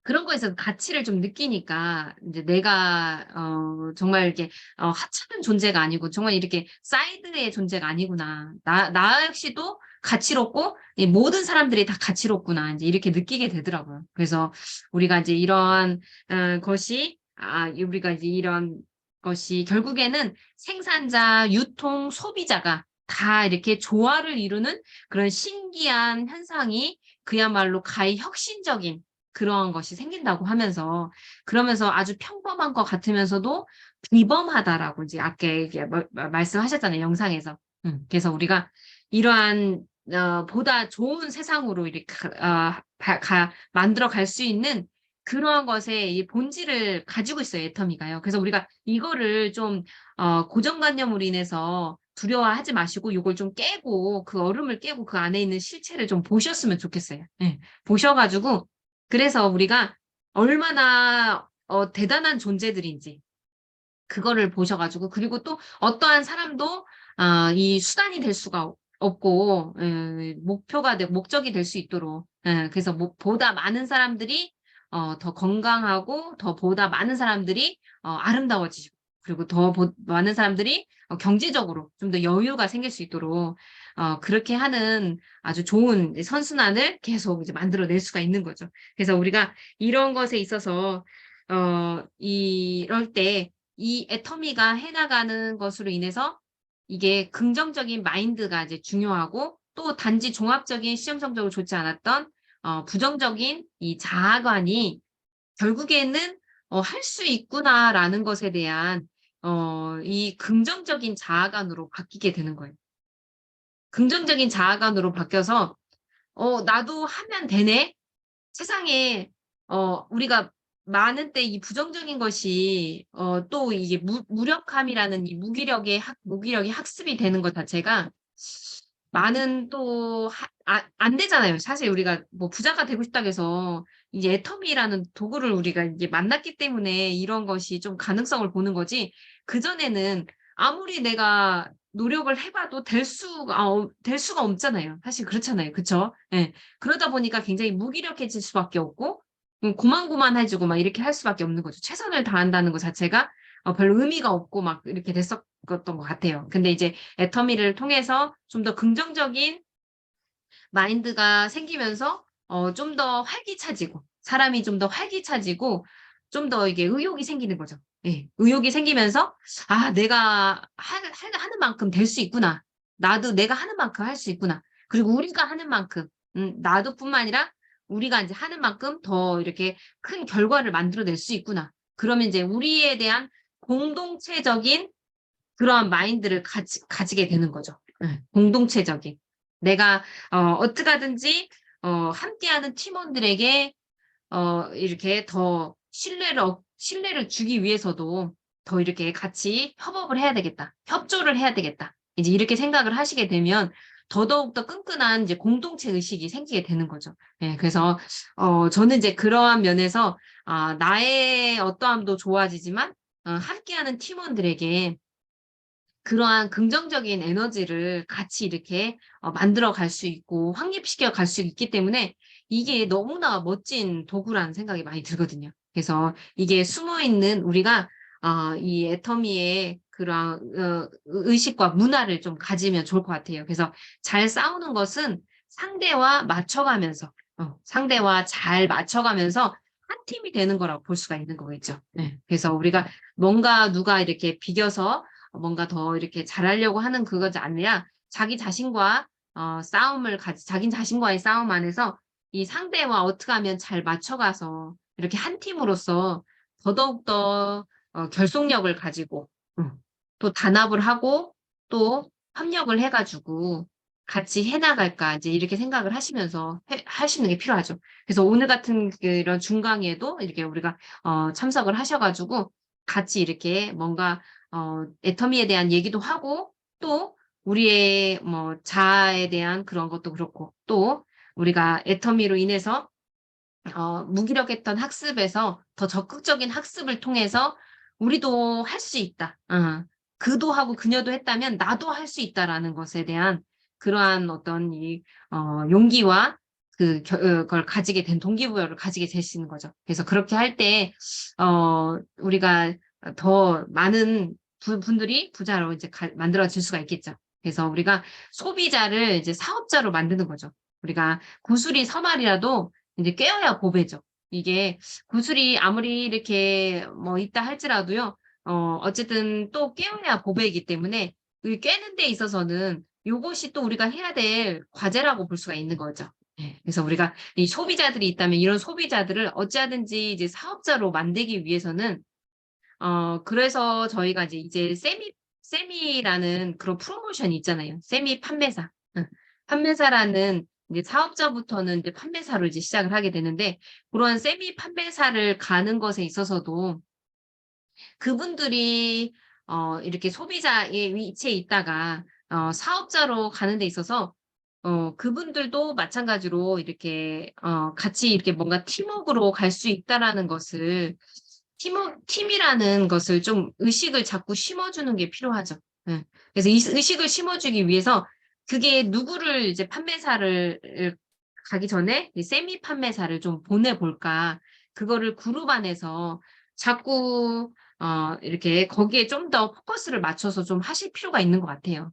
그런 거에서 가치를 좀 느끼니까 인제 내가 정말 이렇게 하찮은 존재가 아니고 정말 이렇게 사이드의 존재가 아니구나. 나 역시도 가치롭고 이 모든 사람들이 다 가치롭구나. 인제 이렇게 느끼게 되더라고요. 그래서 우리가 이제 이러한 것이 우리가 이제 이런 것이 결국에는 생산자, 유통, 소비자가 다 이렇게 조화를 이루는 그런 신기한 현상이 그야말로 가히 혁신적인 그런 것이 생긴다고 하면서 그러면서 아주 평범한 것 같으면서도 비범하다라고 이제 아까 얘기 말씀하셨잖아요, 영상에서. 그래서 우리가 이러한 보다 좋은 세상으로 이렇게 만들어 갈 수 있는 그러한 것의 이 본질을 가지고 있어요, 애터미가요. 그래서 우리가 이거를 좀 고정관념으로 인해서 두려워하지 마시고 요걸 좀 깨고 그 얼음을 깨고 그 안에 있는 실체를 좀 보셨으면 좋겠어요. 예. 보셔가지고 그래서 우리가 얼마나 대단한 존재들인지 그거를 보셔가지고 그리고 또 어떠한 사람도 이 수단이 될 수가 없고 목적이 될 수 있도록 그래서 보다 많은 사람들이 더 건강하고 더 보다 많은 사람들이 아름다워지고 그리고 더 많은 사람들이 경제적으로 좀 더 여유가 생길 수 있도록 그렇게 하는 아주 좋은 선순환을 계속 이제 만들어낼 수가 있는 거죠. 그래서 우리가 이런 것에 있어서 이럴 때 이 애터미가 해나가는 것으로 인해서 이게 긍정적인 마인드가 이제 중요하고 또 단지 종합적인 시험 성적으로 좋지 않았던 부정적인 이 자아관이 결국에는 할 수 있구나라는 것에 대한 이 긍정적인 자아관으로 바뀌게 되는 거예요. 긍정적인 자아관으로 바뀌어서 나도 하면 되네. 세상에 우리가 많은 때 이 부정적인 것이 또 이게 무력함이라는 이 무기력이 학습이 되는 것 자체가 많은 또 안 되잖아요. 사실 우리가 뭐 부자가 되고 싶다고 해서 이제 애터미라는 도구를 우리가 이제 만났기 때문에 이런 것이 좀 가능성을 보는 거지. 그전에는 아무리 내가 노력을 해봐도 될 수가 없잖아요. 사실 그렇잖아요. 그쵸? 예. 그러다 보니까 굉장히 무기력해질 수밖에 없고 고만고만해지고 막 이렇게 할 수밖에 없는 거죠. 최선을 다한다는 것 자체가 별로 의미가 없고 막 이렇게 됐었던 것 같아요. 근데 이제 애터미를 통해서 좀 더 긍정적인 마인드가 생기면서 좀 더 활기차지고 사람이 좀 더 활기차지고 좀 더 이게 의욕이 생기는 거죠. 예. 의욕이 생기면서 '아 내가 하는 만큼 될 수 있구나. 나도 내가 하는 만큼 할 수 있구나. 그리고 우리가 하는 만큼 나도 뿐만 아니라 우리가 인제 하는 만큼 더 이렇게 큰 결과를 만들어낼 수 있구나.' 그러면 이제 우리에 대한 공동체적인 그러한 마인드를 가지게 되는 거죠. 예. 공동체적인. 내가 어떻게 하든지 함께하는 팀원들에게 이렇게 더 신뢰를 주기 위해서도 더 이렇게 같이 협업을 해야 되겠다. 협조를 해야 되겠다. 이제 이렇게 생각을 하시게 되면 더더욱 더 끈끈한 이제 공동체 의식이 생기게 되는 거죠. 예. 그래서 저는 이제 그러한 면에서 나의 어떠함도 좋아지지만 함께하는 팀원들에게 그러한 긍정적인 에너지를 같이 이렇게 만들어 갈 수 있고 확립시켜 갈 수 있기 때문에 이게 너무나 멋진 도구라는 생각이 많이 들거든요. 그래서 이게 숨어 있는 우리가 이 애터미의 그러한 의식과 문화를 좀 가지면 좋을 것 같아요. 그래서 잘 싸우는 것은 상대와 잘 맞춰가면서 한 팀이 되는 거라고 볼 수가 있는 거겠죠. 네. 그래서 우리가 뭔가 누가 이렇게 비겨서 뭔가 더 이렇게 잘하려고 하는 그것이 아니라 자기 자신과의 싸움 안에서 이 상대와 어떻게 하면 잘 맞춰가서 이렇게 한 팀으로서 더더욱더 결속력을 가지고 또 단합을 하고 또 협력을 해 가지고 같이 해 나갈까 이제 이렇게 생각을 하시면서 하시는 게 필요하죠. 그래서 오늘 같은 그런 중강의에도 이렇게 우리가 참석을 하셔 가지고 같이 이렇게 뭔가 애터미에 대한 얘기도 하고 또 우리의 뭐 자아에 대한 그런 것도 그렇고 또 우리가 애터미로 인해서 무기력했던 학습에서 더 적극적인 학습을 통해서 '우리도 할 수 있다. 그도 하고 그녀도 했다면 나도 할 수 있다.'라는 것에 대한 그러한 어떤 이 용기와 그걸 가지게 된 동기부여를 가지게 되시는 거죠. 그래서 그렇게 할 때 우리가 더 많은 분들이 부자로 이제 만들어질 수가 있겠죠. 그래서 우리가 소비자를 이제 사업자로 만드는 거죠. 우리가 구슬이 서말이라도 이제 꿰어야 보배죠. 이게 구슬이 아무리 이렇게 뭐 있다 할지라도요. 어쨌든 또 꿰어야 보배이기 때문에 이 꿰는 데 있어서는 요것이 또 우리가 해야 될 과제라고 볼 수가 있는 거죠. 예. 그래서 우리가 이 소비자들이 있다면 이런 소비자들을 어찌하든지 이제 사업자로 만들기 위해서는 그래서 저희가 이제 세미라는 그런 프로모션이 있잖아요. 세미 판매사. 판매사라는 이제 사업자부터는 이제 판매사로 이제 시작을 하게 되는데 그런 세미 판매사를 가는 것에 있어서도 그분들이 이렇게 소비자의 위치에 있다가 사업자로 가는 데 있어서 그분들도 마찬가지로 이렇게 같이 이렇게 뭔가 팀워크로 갈 수 있다라는 것을 팀이라는 것을 좀 의식을 자꾸 심어주는 게 필요하죠. 예. 그래서 이 의식을 심어주기 위해서 그게 누구를 이제 판매사를 가기 전에 이 세미 판매사를 좀 보내볼까. 그거를 그룹 안에서 자꾸 이렇게 거기에 좀 더 포커스를 맞춰서 좀 하실 필요가 있는 것 같아요.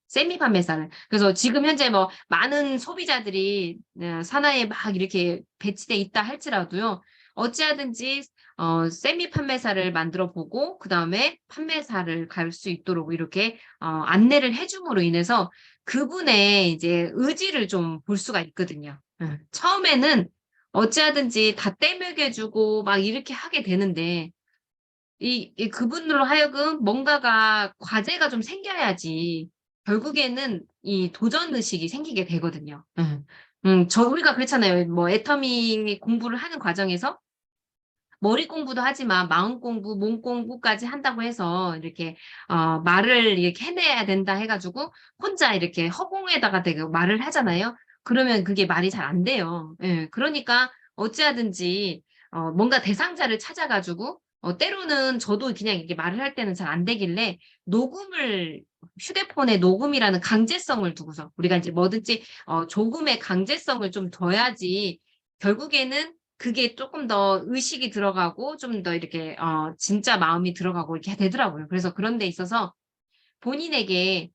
세미 판매사를. 그래서 지금 현재 뭐 많은 소비자들이 산하에 막 이렇게 배치돼 있다 할지라도요. 어찌하든지 세미 판매사를 만들어 보고 그다음에 판매사를 갈 수 있도록 이렇게 안내를 해 줌으로 인해서 그분의 이제 의지를 좀 볼 수가 있거든요. 처음에는 어찌하든지 다 떼먹여 주고 막 이렇게 하게 되는데 이 그분들로 하여금 뭔가가 과제가 좀 생겨야지 결국에는 이 도전 의식이 생기게 되거든요. 우리가 그렇잖아요. 뭐 애터미 공부를 하는 과정에서 머리 공부도 하지만 마음 공부, 몸 공부까지 한다고 해서 이렇게 말을 이렇게 해내야 된다 해 가지고 혼자 이렇게 허공에다가 대고 말을 하잖아요. 그러면 그게 말이 잘 안 돼요. 예. 그러니까 어찌하든지 뭔가 대상자를 찾아 가지고 때로는 저도 그냥 이렇게 말을 할 때는 잘 안 되길래 녹음을 휴대폰에 녹음이라는 강제성을 두고서 우리가 인제 뭐든지 조금의 강제성을 좀 둬야지 결국에는 그게 쪼끔 더 의식이 들어가고 좀 더 이렇게 진짜 마음이 들어가고 이렇게 되더라고요. 그래서 그런 데 있어서 본인에게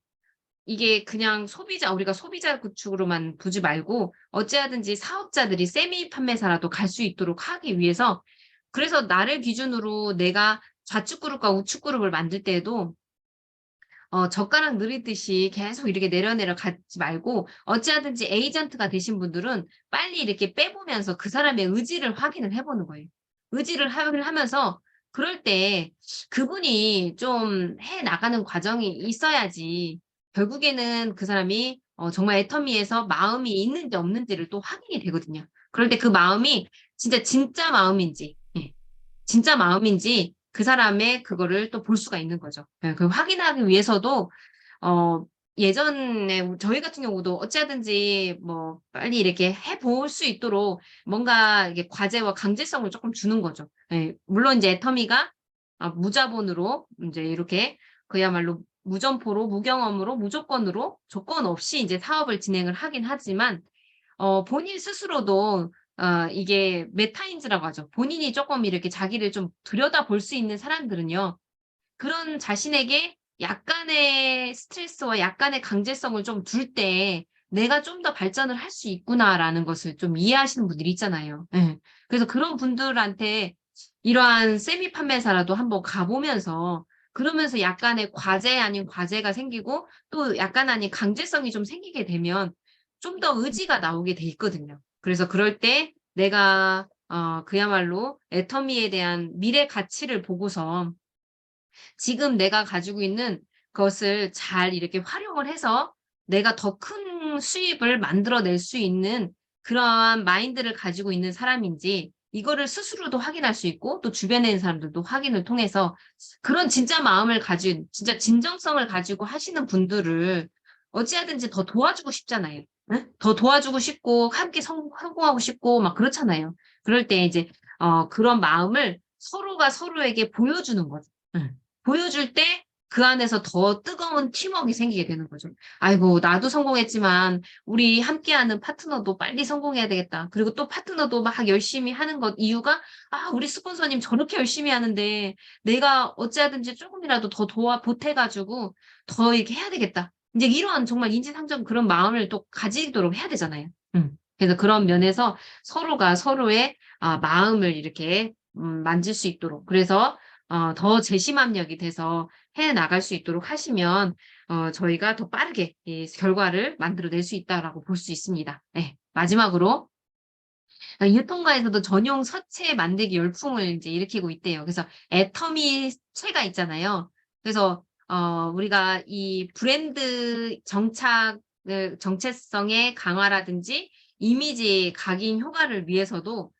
이게 그냥 우리가 소비자 구축으로만 두지 말고 어찌하든지 사업자들이 세미 판매사라도 갈 수 있도록 하기 위해서 그래서 나를 기준으로 내가 좌측 그룹과 우측 그룹을 만들 때에도 젓가락 늘리듯이 계속 이렇게 내려 가지 말고 어찌하든지 에이전트가 되신 분들은 빨리 이렇게 빼보면서 그 사람의 의지를 확인을 해 보는 거예요. 의지를 확인을 하면서 그럴 때 그분이 좀 해 나가는 과정이 있어야지 결국에는 그 사람이 정말 애터미에서 마음이 있는지 없는지를 또 확인이 되거든요. 그럴 때 그 마음이 진짜 마음인지 진짜 마음인지 그 사람의 그거를 또 볼 수가 있는 거죠. 예. 그 확인하기 위해서도 어 예전에 저희 같은 경우도 어찌하든지 뭐 빨리 이렇게 해 볼 수 있도록 뭔가 이게 과제와 강제성을 쪼끔 주는 거죠. 예. 물론 이제 애터미가 무자본으로 인제 이렇게 그야말로 무점포로 무경험으로 무조건으로 조건 없이 인제 사업을 진행을 하긴 하지만 본인 스스로도 이게 메타인지라고 하죠. 본인이 쪼끔 이렇게 자기를 좀 들여다볼 수 있는 사람들은요. 그런 자신에게 약간의 스트레스와 약간의 강제성을 좀 둘 때 '내가 좀 더 발전을 할 수 있구나.'라는 것을 좀 이해하시는 분들이 있잖아요. 예. 그래서 그런 분들한테 이러한 세미 판매사라도 한번 가 보면서 그러면서 약간의 과제 아닌 과제가 생기고 또 약간 아닌 강제성이 좀 생기게 되면 좀 더 의지가 나오게 돼 있거든요. 그래서 그럴 때 내가 그야말로 애터미에 대한 미래 가치를 보고서 지금 내가 가지고 있는 것을 잘 이렇게 활용을 해서 내가 더 큰 수입을 만들어낼 수 있는 그러한 마인드를 가지고 있는 사람인지 이거를 스스로도 확인할 수 있고 또 주변에 있는 사람들도 확인을 통해서 그런 진짜 마음을 가진 진짜 진정성을 가지고 하시는 분들을 어찌하든지 더 도와주고 싶잖아요. 예? 더 도와주고 싶고 함께 성공하고 싶고 막 그렇잖아요. 그럴 때 이제 그런 마음을 서로가 서로에게 보여주는 거죠. 예. 보여줄 때 그 안에서 더 뜨거운 팀웍이 생기게 되는 거죠. '아이고 나도 성공했지만 우리 함께하는 파트너도 빨리 성공해야 되겠다.' 그리고 또 파트너도 막 열심히 하는 것 이유가 '아 우리 스폰서님 저렇게 열심히 하는데 내가 어찌하든지 쪼금이라도 더 보태 가지고 더 이렇게 해야 되겠다.' 인제 이런 정말 인지상정 그런 마음을 또 가지도록 해야 되잖아요. 그래서 그런 면에서 서로가 서로의 마음을 이렇게 만질 수 있도록 그래서 더 재심합력이 돼서 해 나갈 수 있도록 하시면 저희가 더 빠르게 이 결과를 만들어낼 수 있다라고 볼 수 있습니다. 예. 마지막으로 유통가에서도 전용 서체 만들기 열풍을 인제 일으키고 있대요. 그래서 애터미 채가 있잖아요. 그래서 우리가 이 브랜드 정착 네, 정체성의 강화라든지 이미지 각인 효과를 위해서도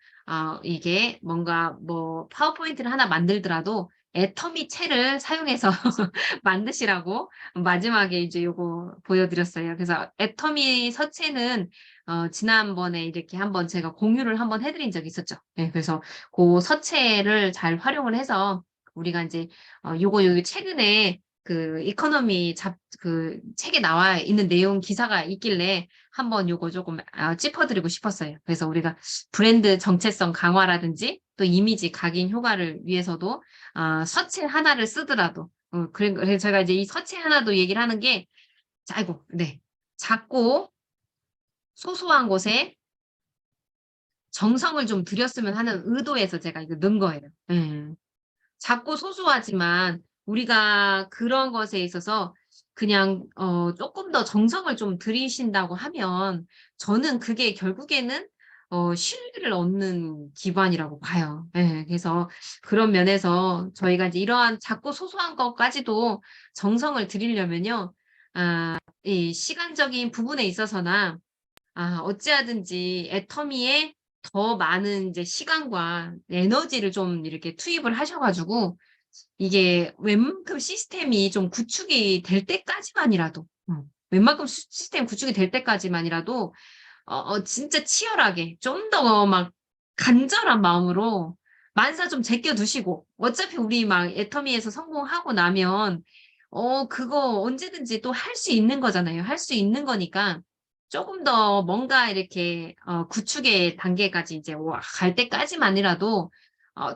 이게 뭔가 뭐 파워포인트를 하나 만들더라도 애터미 채를 사용해서 만드시라고 마지막에 이제 요거 보여드렸어요. 그래서 애터미 서체는 지난번에 이렇게 한번 제가 공유를 한번 해드린 적이 있었죠. 네, 그래서 그 서체를 잘 활용을 해서 우리가 이제 요거 최근에 그 이코노미 그 책에 나와 있는 내용 기사가 있길래 한번 요거 조금 짚어드리고 싶었어요. 그래서 우리가 브랜드 정체성 강화라든지 또 이미지 각인 효과를 위해서도 서체 하나를 쓰더라도 그래서 제가 이제 이 서체 하나도 얘기를 하는 게 아이고 네 작고 소소한 곳에 정성을 좀 들였으면 하는 의도에서 제가 이거 넣은 거예요. 작고 소소하지만 우리가 그런 것에 있어서 그냥 조금 더 정성을 좀 들이신다고 하면 저는 그게 결국에는 신뢰를 얻는 기반이라고 봐요. 예. 그래서 그런 면에서 저희가 이제 이러한 작고 소소한 것까지도 정성을 들이려면요. 이 시간적인 부분에 있어서나 어찌하든지 애터미에 더 많은 이제 시간과 에너지를 좀 이렇게 투입을 하셔 가지고 이게 웬만큼 시스템이 좀 구축이 될 때까지만이라도 웬만큼 시스템 구축이 될 때까지만이라도 진짜 치열하게 좀 더 막 간절한 마음으로 만사 좀 제껴 두시고 어차피 우리 막 애터미에서 성공하고 나면 그거 언제든지 또 할 수 있는 거잖아요. 할 수 있는 거니까 조금 더 뭔가 이렇게 구축의 단계까지 이제 갈 때까지만이라도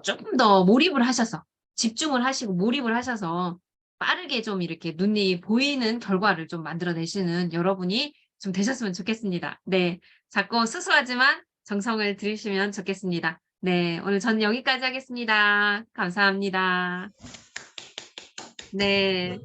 조금 더 몰입을 하셔서 집중을 하시고 몰입을 하셔서 빠르게 좀 이렇게 눈이 보이는 결과를 좀 만들어내시는 여러분이 좀 되셨으면 좋겠습니다. 네. 작고 소소하지만 정성을 들이시면 좋겠습니다. 네. 오늘 저는 여기까지 하겠습니다. 감사합니다. 네.